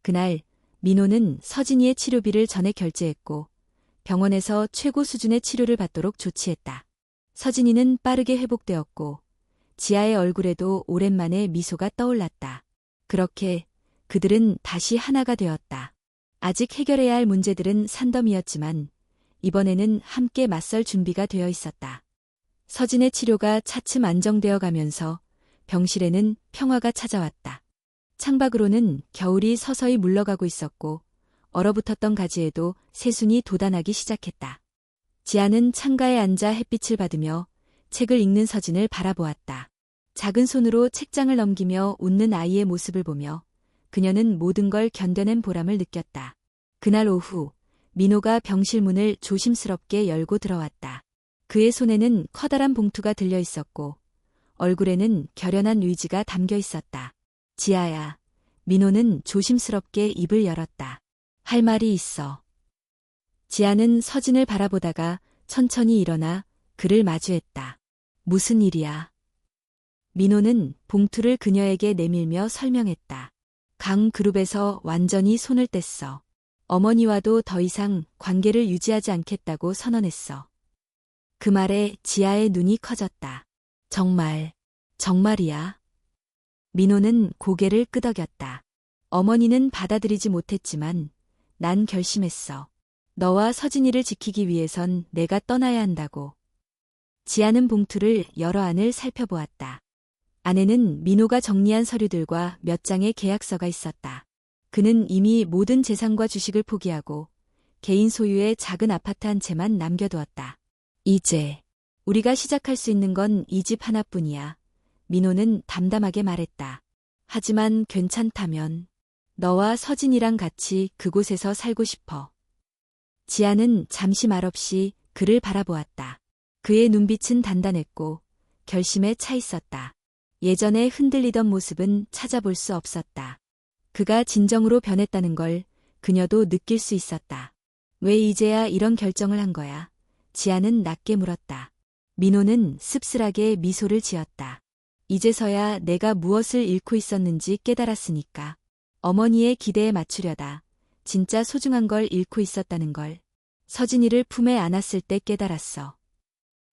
그날 민호는 서진이의 치료비를 전에 결제했고 병원에서 최고 수준의 치료를 받도록 조치했다. 서진이는 빠르게 회복되었고 지아의 얼굴에도 오랜만에 미소가 떠올랐다. 그렇게 그들은 다시 하나가 되었다. 아직 해결해야 할 문제들은 산더미였지만 이번에는 함께 맞설 준비가 되어 있었다. 서진의 치료가 차츰 안정되어 가면서 병실에는 평화가 찾아왔다. 창밖으로는 겨울이 서서히 물러가고 있었고 얼어붙었던 가지에도 새순이 돋아나기 시작했다. 지아는 창가에 앉아 햇빛을 받으며 책을 읽는 서진을 바라보았다. 작은 손으로 책장을 넘기며 웃는 아이의 모습을 보며 그녀는 모든 걸 견뎌낸 보람을 느꼈다. 그날 오후 민호가 병실 문을 조심스럽게 열고 들어왔다. 그의 손에는 커다란 봉투가 들려 있었고 얼굴에는 결연한 의지가 담겨 있었다. 지아야. 민호는 조심스럽게 입을 열었다. 할 말이 있어. 지아는 서진을 바라보다가 천천히 일어나 그를 마주했다. 무슨 일이야? 민호는 봉투를 그녀에게 내밀며 설명했다. 강그룹에서 완전히 손을 뗐어. 어머니와도 더 이상 관계를 유지하지 않겠다고 선언했어. 그 말에 지아의 눈이 커졌다. 정말이야? 민호는 고개를 끄덕였다. 어머니는 받아들이지 못했지만 난 결심했어. 너와 서진이를 지키기 위해선 내가 떠나야 한다고. 지아는 봉투를 열어 안을 살펴보았다. 안에는 민호가 정리한 서류들과 몇 장의 계약서가 있었다. 그는 이미 모든 재산과 주식을 포기하고 개인 소유의 작은 아파트 한 채만 남겨두었다. 이제 우리가 시작할 수 있는 건 이 집 하나뿐이야. 민호는 담담하게 말했다. 하지만 괜찮다면 너와 서진이랑 같이 그곳에서 살고 싶어. 지아는 잠시 말없이 그를 바라보았다. 그의 눈빛은 단단했고 결심에 차 있었다. 예전에 흔들리던 모습은 찾아볼 수 없었다. 그가 진정으로 변했다는 걸 그녀도 느낄 수 있었다. 왜 이제야 이런 결정을 한 거야? 지아는 낮게 물었다. 민호는 씁쓸하게 미소를 지었다. 이제서야 내가 무엇을 잃고 있었는지 깨달았으니까. 어머니의 기대에 맞추려다 진짜 소중한 걸 잃고 있었다는 걸 서진이를 품에 안았을 때 깨달았어.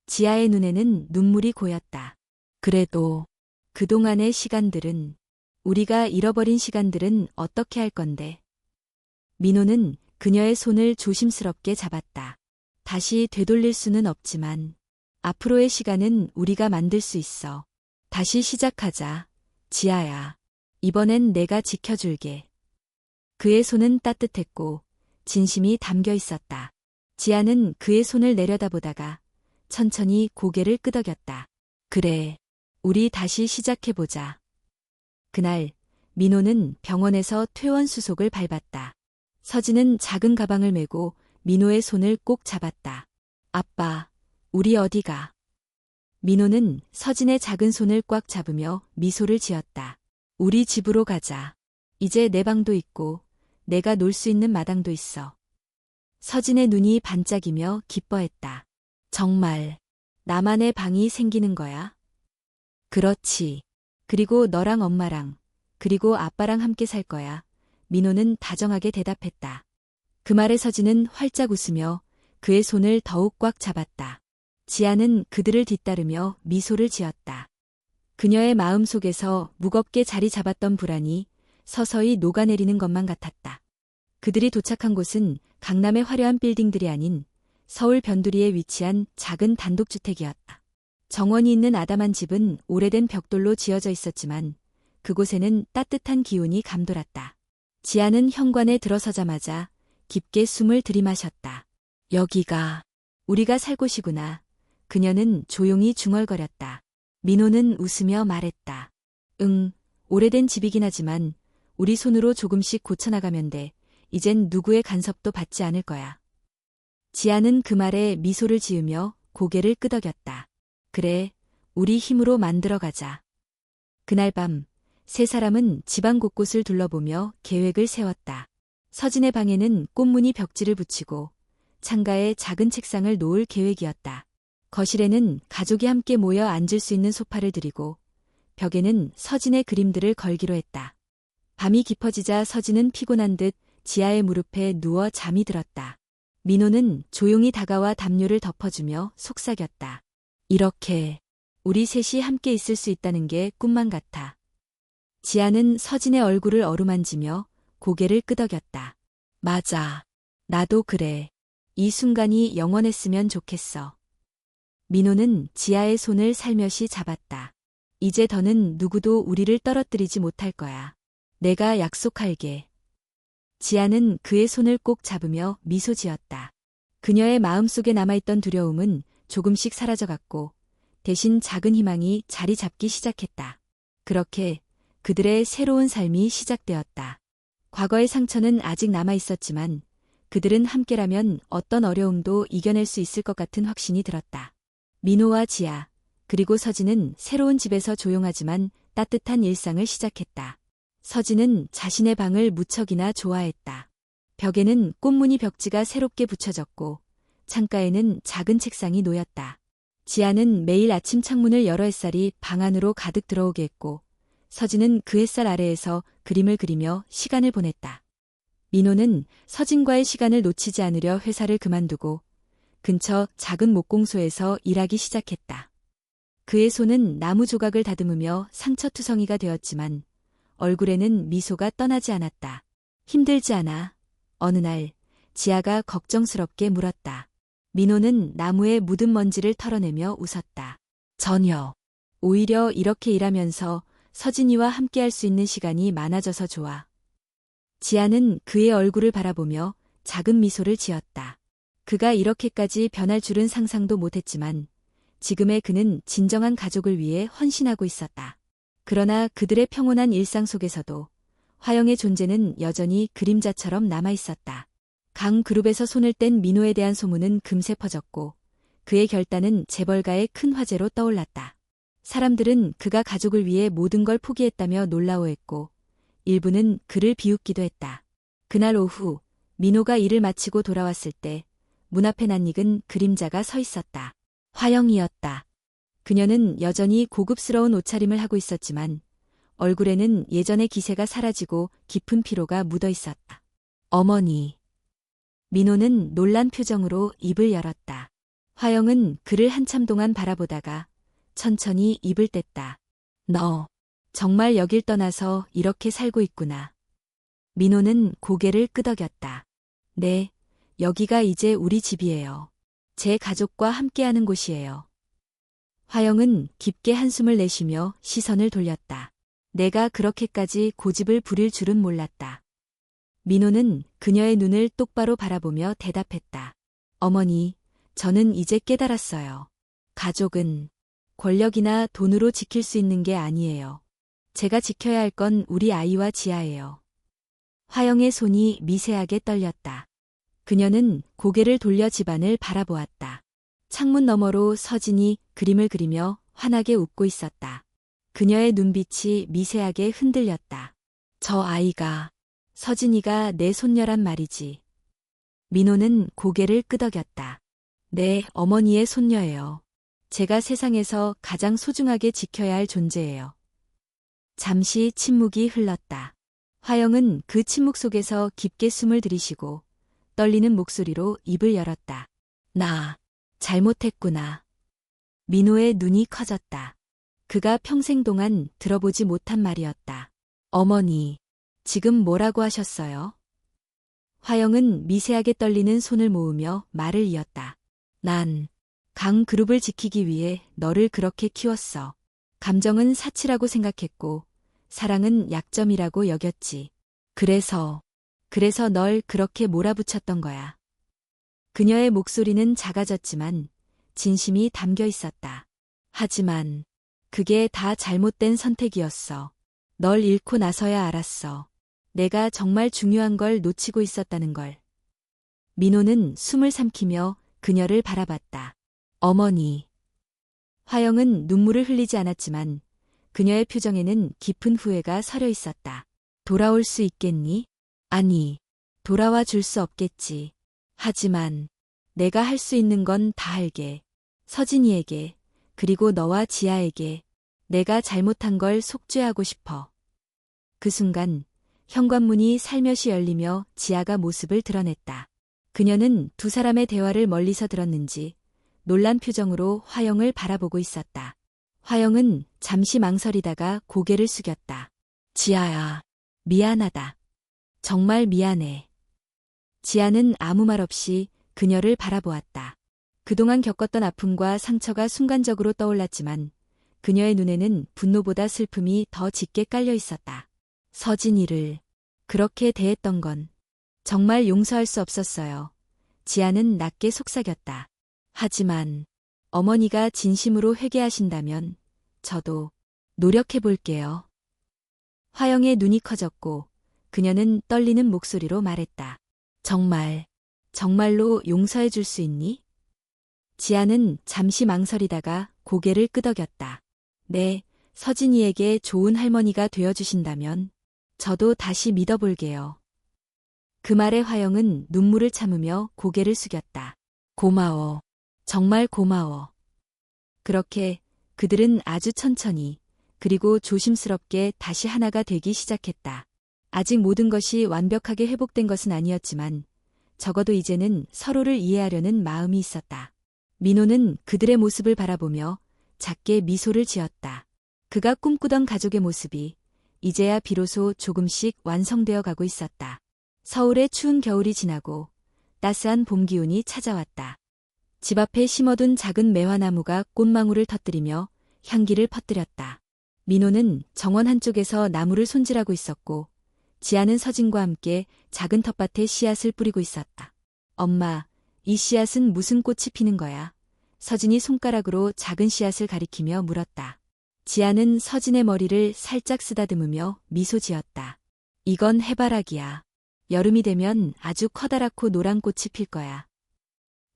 지아의 눈에는 눈물이 고였다. 그래도 그동안의 시간들은, 우리가 잃어버린 시간들은 어떻게 할 건데? 민호는 그녀의 손을 조심스럽게 잡았다. 다시 되돌릴 수는 없지만 앞으로의 시간은 우리가 만들 수 있어. 다시 시작하자, 지아야. 이번엔 내가 지켜줄게. 그의 손은 따뜻했고 진심이 담겨 있었다. 지아는 그의 손을 내려다보다가 천천히 고개를 끄덕였다. 그래, 우리 다시 시작해보자. 그날 민호는 병원에서 퇴원 수속을 밟았다. 서진은 작은 가방을 메고 민호의 손을 꼭 잡았다. 아빠, 우리 어디 가? 민호는 서진의 작은 손을 꽉 잡으며 미소를 지었다. 우리 집으로 가자. 이제 내 방도 있고 내가 놀 수 있는 마당도 있어. 서진의 눈이 반짝이며 기뻐했다. 정말 나만의 방이 생기는 거야? 그렇지. 그리고 너랑 엄마랑, 그리고 아빠랑 함께 살 거야. 민호는 다정하게 대답했다. 그 말에 서진은 활짝 웃으며 그의 손을 더욱 꽉 잡았다. 지아는 그들을 뒤따르며 미소를 지었다. 그녀의 마음 속에서 무겁게 자리 잡았던 불안이 서서히 녹아내리는 것만 같았다. 그들이 도착한 곳은 강남의 화려한 빌딩들이 아닌 서울 변두리에 위치한 작은 단독주택이었다. 정원이 있는 아담한 집은 오래된 벽돌로 지어져 있었지만 그곳에는 따뜻한 기운이 감돌았다. 지아는 현관에 들어서자마자 깊게 숨을 들이마셨다. 여기가 우리가 살 곳이구나. 그녀는 조용히 중얼거렸다. 민호는 웃으며 말했다. 응, 오래된 집이긴 하지만 우리 손으로 조금씩 고쳐나가면 돼. 이젠 누구의 간섭도 받지 않을 거야. 지아는 그 말에 미소를 지으며 고개를 끄덕였다. 그래, 우리 힘으로 만들어가자. 그날 밤, 세 사람은 집안 곳곳을 둘러보며 계획을 세웠다. 서진의 방에는 꽃무늬 벽지를 붙이고 창가에 작은 책상을 놓을 계획이었다. 거실에는 가족이 함께 모여 앉을 수 있는 소파를 들이고 벽에는 서진의 그림들을 걸기로 했다. 밤이 깊어지자 서진은 피곤한 듯 지아의 무릎에 누워 잠이 들었다. 민호는 조용히 다가와 담요를 덮어주며 속삭였다. 이렇게 우리 셋이 함께 있을 수 있다는 게 꿈만 같아. 지아는 서진의 얼굴을 어루만지며 고개를 끄덕였다. 맞아. 나도 그래. 이 순간이 영원했으면 좋겠어. 민호는 지아의 손을 살며시 잡았다. 이제 더는 누구도 우리를 떨어뜨리지 못할 거야. 내가 약속할게. 지아는 그의 손을 꼭 잡으며 미소 지었다. 그녀의 마음속에 남아있던 두려움은 조금씩 사라져갔고 대신 작은 희망이 자리 잡기 시작했다. 그렇게 그들의 새로운 삶이 시작되었다. 과거의 상처는 아직 남아있었지만 그들은 함께라면 어떤 어려움도 이겨낼 수 있을 것 같은 확신이 들었다. 민호와 지아, 그리고 서진은 새로운 집에서 조용하지만 따뜻한 일상을 시작했다. 서진은 자신의 방을 무척이나 좋아했다. 벽에는 꽃무늬 벽지가 새롭게 붙여졌고 창가에는 작은 책상이 놓였다. 지아는 매일 아침 창문을 열어 햇살이 방 안으로 가득 들어오게 했고, 서진은 그 햇살 아래에서 그림을 그리며 시간을 보냈다. 민호는 서진과의 시간을 놓치지 않으려 회사를 그만두고 근처 작은 목공소에서 일하기 시작했다. 그의 손은 나무 조각을 다듬으며 상처투성이가 되었지만 얼굴에는 미소가 떠나지 않았다. 힘들지 않아? 어느 날 지아가 걱정스럽게 물었다. 민호는 나무에 묻은 먼지를 털어내며 웃었다. 전혀. 오히려 이렇게 일하면서 서진이와 함께할 수 있는 시간이 많아져서 좋아. 지아는 그의 얼굴을 바라보며 작은 미소를 지었다. 그가 이렇게까지 변할 줄은 상상도 못했지만 지금의 그는 진정한 가족을 위해 헌신하고 있었다. 그러나 그들의 평온한 일상 속에서도 화영의 존재는 여전히 그림자처럼 남아있었다. 강 그룹에서 손을 뗀 민호에 대한 소문은 금세 퍼졌고 그의 결단은 재벌가의 큰 화제로 떠올랐다. 사람들은 그가 가족을 위해 모든 걸 포기했다며 놀라워했고 일부는 그를 비웃기도 했다. 그날 오후 민호가 일을 마치고 돌아왔을 때 문 앞에 낯익은 그림자가 서 있었다. 화영이었다. 그녀는 여전히 고급스러운 옷차림을 하고 있었지만 얼굴에는 예전의 기세가 사라지고 깊은 피로가 묻어 있었다. 어머니. 민호는 놀란 표정으로 입을 열었다. 화영은 그를 한참 동안 바라보다가 천천히 입을 뗐다. 너 정말 여길 떠나서 이렇게 살고 있구나. 민호는 고개를 끄덕였다. 네, 여기가 이제 우리 집이에요. 제 가족과 함께하는 곳이에요. 화영은 깊게 한숨을 내쉬며 시선을 돌렸다. 내가 그렇게까지 고집을 부릴 줄은 몰랐다. 민호는 그녀의 눈을 똑바로 바라보며 대답했다. 어머니, 저는 이제 깨달았어요. 가족은 권력이나 돈으로 지킬 수 있는 게 아니에요. 제가 지켜야 할 건 우리 아이와 지아예요. 화영의 손이 미세하게 떨렸다. 그녀는 고개를 돌려 집안을 바라보았다. 창문 너머로 서진이 그림을 그리며 환하게 웃고 있었다. 그녀의 눈빛이 미세하게 흔들렸다. 저 아이가, 서진이가 내 손녀란 말이지. 민호는 고개를 끄덕였다. 네, 어머니의 손녀예요. 제가 세상에서 가장 소중하게 지켜야 할 존재예요. 잠시 침묵이 흘렀다. 화영은 그 침묵 속에서 깊게 숨을 들이쉬고 떨리는 목소리로 입을 열었다. 나 잘못했구나. 민호의 눈이 커졌다. 그가 평생 동안 들어보지 못한 말이었다. 어머니, 지금 뭐라고 하셨어요? 화영은 미세하게 떨리는 손을 모으며 말을 이었다. 난 강 그룹을 지키기 위해 너를 그렇게 키웠어. 감정은 사치라고 생각했고 사랑은 약점이라고 여겼지. 그래서 널 그렇게 몰아붙였던 거야. 그녀의 목소리는 작아졌지만 진심이 담겨 있었다. 하지만 그게 다 잘못된 선택이었어. 널 잃고 나서야 알았어. 내가 정말 중요한 걸 놓치고 있었다는 걸. 민호는 숨을 삼키며 그녀를 바라봤다. 어머니. 화영은 눈물을 흘리지 않았지만 그녀의 표정에는 깊은 후회가 서려 있었다. 돌아올 수 있겠니? 아니, 돌아와 줄 수 없겠지. 하지만 내가 할 수 있는 건 다 할게. 서진이에게, 그리고 너와 지아에게 내가 잘못한 걸 속죄하고 싶어. 그 순간 현관문이 살며시 열리며 지아가 모습을 드러냈다. 그녀는 두 사람의 대화를 멀리서 들었는지 놀란 표정으로 화영을 바라보고 있었다. 화영은 잠시 망설이다가 고개를 숙였다. 지아야, 미안하다. 정말 미안해. 지아는 아무 말 없이 그녀를 바라보았다. 그동안 겪었던 아픔과 상처가 순간적으로 떠올랐지만 그녀의 눈에는 분노보다 슬픔이 더 짙게 깔려 있었다. 서진이를 그렇게 대했던 건 정말 용서할 수 없었어요. 지아는 낮게 속삭였다. 하지만 어머니가 진심으로 회개하신다면 저도 노력해 볼게요. 화영의 눈이 커졌고 그녀는 떨리는 목소리로 말했다. 정말로 용서해 줄 수 있니? 지아는 잠시 망설이다가 고개를 끄덕였다. 네, 서진이에게 좋은 할머니가 되어주신다면 저도 다시 믿어볼게요. 그 말에 화영은 눈물을 참으며 고개를 숙였다. 고마워. 정말 고마워. 그렇게 그들은 아주 천천히 그리고 조심스럽게 다시 하나가 되기 시작했다. 아직 모든 것이 완벽하게 회복된 것은 아니었지만 적어도 이제는 서로를 이해하려는 마음이 있었다. 민호는 그들의 모습을 바라보며 작게 미소를 지었다. 그가 꿈꾸던 가족의 모습이 이제야 비로소 조금씩 완성되어 가고 있었다. 서울의 추운 겨울이 지나고 따스한 봄 기운이 찾아왔다. 집 앞에 심어둔 작은 매화나무가 꽃망울을 터뜨리며 향기를 퍼뜨렸다. 민호는 정원 한쪽에서 나무를 손질하고 있었고 지아는 서진과 함께 작은 텃밭에 씨앗을 뿌리고 있었다. 엄마, 이 씨앗은 무슨 꽃이 피는 거야? 서진이 손가락으로 작은 씨앗을 가리키며 물었다. 지아는 서진의 머리를 살짝 쓰다듬으며 미소 지었다. 이건 해바라기야. 여름이 되면 아주 커다랗고 노란 꽃이 필 거야.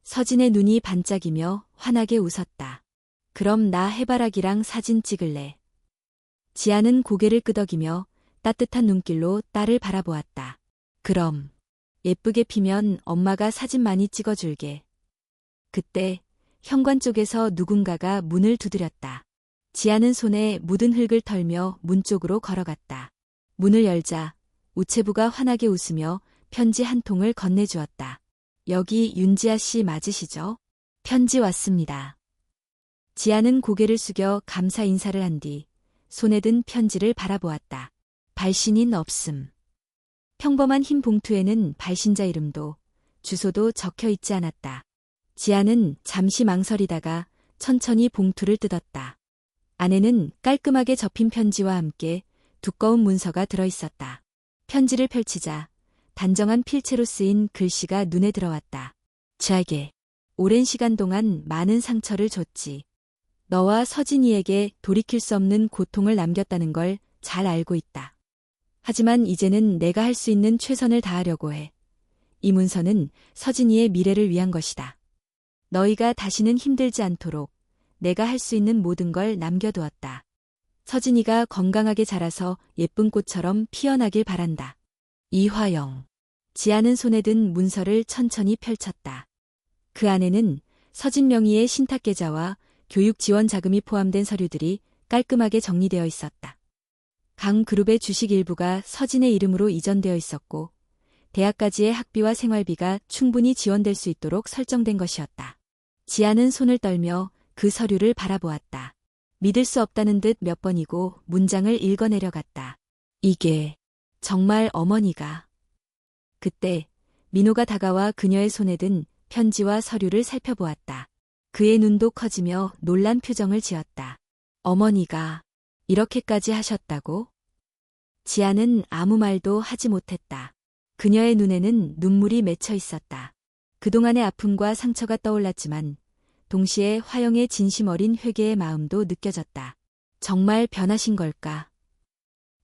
서진의 눈이 반짝이며 환하게 웃었다. 그럼 나 해바라기랑 사진 찍을래. 지아는 고개를 끄덕이며 따뜻한 눈길로 딸을 바라보았다. 그럼 예쁘게 피면 엄마가 사진 많이 찍어줄게. 그때 현관 쪽에서 누군가가 문을 두드렸다. 지아는 손에 묻은 흙을 털며 문 쪽으로 걸어갔다. 문을 열자 우체부가 환하게 웃으며 편지 한 통을 건네주었다. 여기 윤지아 씨 맞으시죠? 편지 왔습니다. 지아는 고개를 숙여 감사 인사를 한 뒤 손에 든 편지를 바라보았다. 발신인 없음. 평범한 흰 봉투에는 발신자 이름도 주소도 적혀 있지 않았다. 지아는 잠시 망설이다가 천천히 봉투를 뜯었다. 안에는 깔끔하게 접힌 편지와 함께 두꺼운 문서가 들어있었다. 편지를 펼치자 단정한 필체로 쓰인 글씨가 눈에 들어왔다. 지아에게 오랜 시간 동안 많은 상처를 줬지. 너와 서진이에게 돌이킬 수 없는 고통을 남겼다는 걸 잘 알고 있다. 하지만 이제는 내가 할 수 있는 최선을 다하려고 해. 이 문서는 서진이의 미래를 위한 것이다. 너희가 다시는 힘들지 않도록 내가 할 수 있는 모든 걸 남겨두었다. 서진이가 건강하게 자라서 예쁜 꽃처럼 피어나길 바란다. 이화영. 지아는 손에 든 문서를 천천히 펼쳤다. 그 안에는 서진 명의의 신탁계좌와 교육 지원 자금이 포함된 서류들이 깔끔하게 정리되어 있었다. 강 그룹의 주식 일부가 서진의 이름으로 이전되어 있었고 대학까지의 학비와 생활비가 충분히 지원될 수 있도록 설정된 것이었다. 지아는 손을 떨며 그 서류를 바라보았다. 믿을 수 없다는 듯 몇 번이고 문장을 읽어내려갔다. 이게 정말 어머니가. 그때 민호가 다가와 그녀의 손에 든 편지와 서류를 살펴보았다. 그의 눈도 커지며 놀란 표정을 지었다. 어머니가 이렇게까지 하셨다고? 지아는 아무 말도 하지 못했다. 그녀의 눈에는 눈물이 맺혀 있었다. 그동안의 아픔과 상처가 떠올랐지만 동시에 화영의 진심 어린 회개의 마음도 느껴졌다. 정말 변하신 걸까?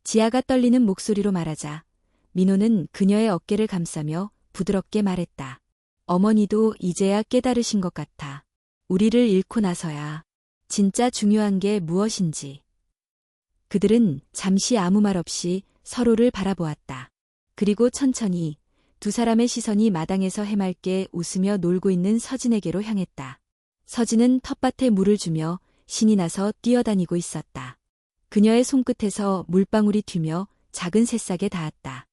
지아가 떨리는 목소리로 말하자 민호는 그녀의 어깨를 감싸며 부드럽게 말했다. 어머니도 이제야 깨달으신 것 같아. 우리를 잃고 나서야 진짜 중요한 게 무엇인지. 그들은 잠시 아무 말 없이 서로를 바라보았다. 그리고 천천히 두 사람의 시선이 마당에서 해맑게 웃으며 놀고 있는 서진에게로 향했다. 서진은 텃밭에 물을 주며 신이 나서 뛰어다니고 있었다. 그녀의 손끝에서 물방울이 튀며 작은 새싹에 닿았다.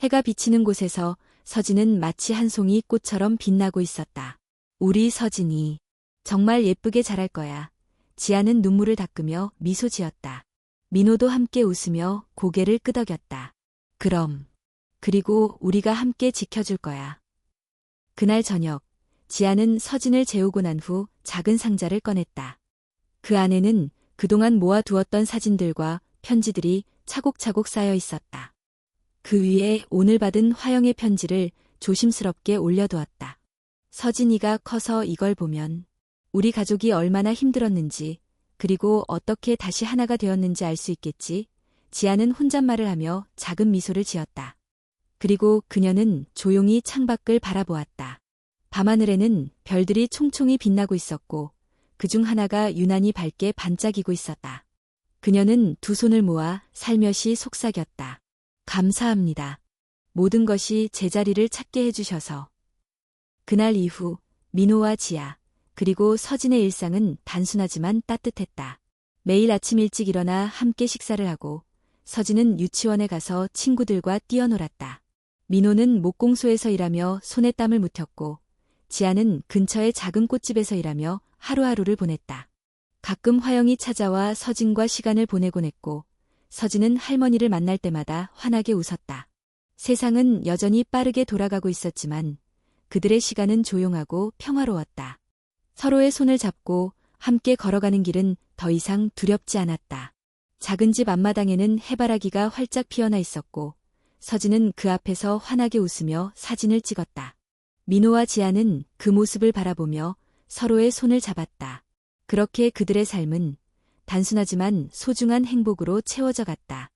해가 비치는 곳에서 서진은 마치 한 송이 꽃처럼 빛나고 있었다. 우리 서진이 정말 예쁘게 자랄 거야. 지아는 눈물을 닦으며 미소 지었다. 민호도 함께 웃으며 고개를 끄덕였다. 그럼. 그리고 우리가 함께 지켜줄 거야. 그날 저녁, 지아는 서진을 재우고 난 후 작은 상자를 꺼냈다. 그 안에는 그동안 모아두었던 사진들과 편지들이 차곡차곡 쌓여 있었다. 그 위에 오늘 받은 화영의 편지를 조심스럽게 올려두었다. 서진이가 커서 이걸 보면 우리 가족이 얼마나 힘들었는지 그리고 어떻게 다시 하나가 되었는지 알 수 있겠지. 지아는 혼잣말을 하며 작은 미소를 지었다. 그리고 그녀는 조용히 창밖을 바라보았다. 밤하늘에는 별들이 총총히 빛나고 있었고 그중 하나가 유난히 밝게 반짝이고 있었다. 그녀는 두 손을 모아 살며시 속삭였다. 감사합니다. 모든 것이 제자리를 찾게 해주셔서. 그날 이후 민호와 지아, 그리고 서진의 일상은 단순하지만 따뜻했다. 매일 아침 일찍 일어나 함께 식사를 하고 서진은 유치원에 가서 친구들과 뛰어놀았다. 민호는 목공소에서 일하며 손에 땀을 묻혔고 지아는 근처의 작은 꽃집에서 일하며 하루하루를 보냈다. 가끔 화영이 찾아와 서진과 시간을 보내곤 했고 서진은 할머니를 만날 때마다 환하게 웃었다. 세상은 여전히 빠르게 돌아가고 있었지만 그들의 시간은 조용하고 평화로웠다. 서로의 손을 잡고 함께 걸어가는 길은 더 이상 두렵지 않았다. 작은 집 앞마당에는 해바라기가 활짝 피어나 있었고 서진은 그 앞에서 환하게 웃으며 사진을 찍었다. 민호와 지아는 그 모습을 바라보며 서로의 손을 잡았다. 그렇게 그들의 삶은 단순하지만 소중한 행복으로 채워져 갔다.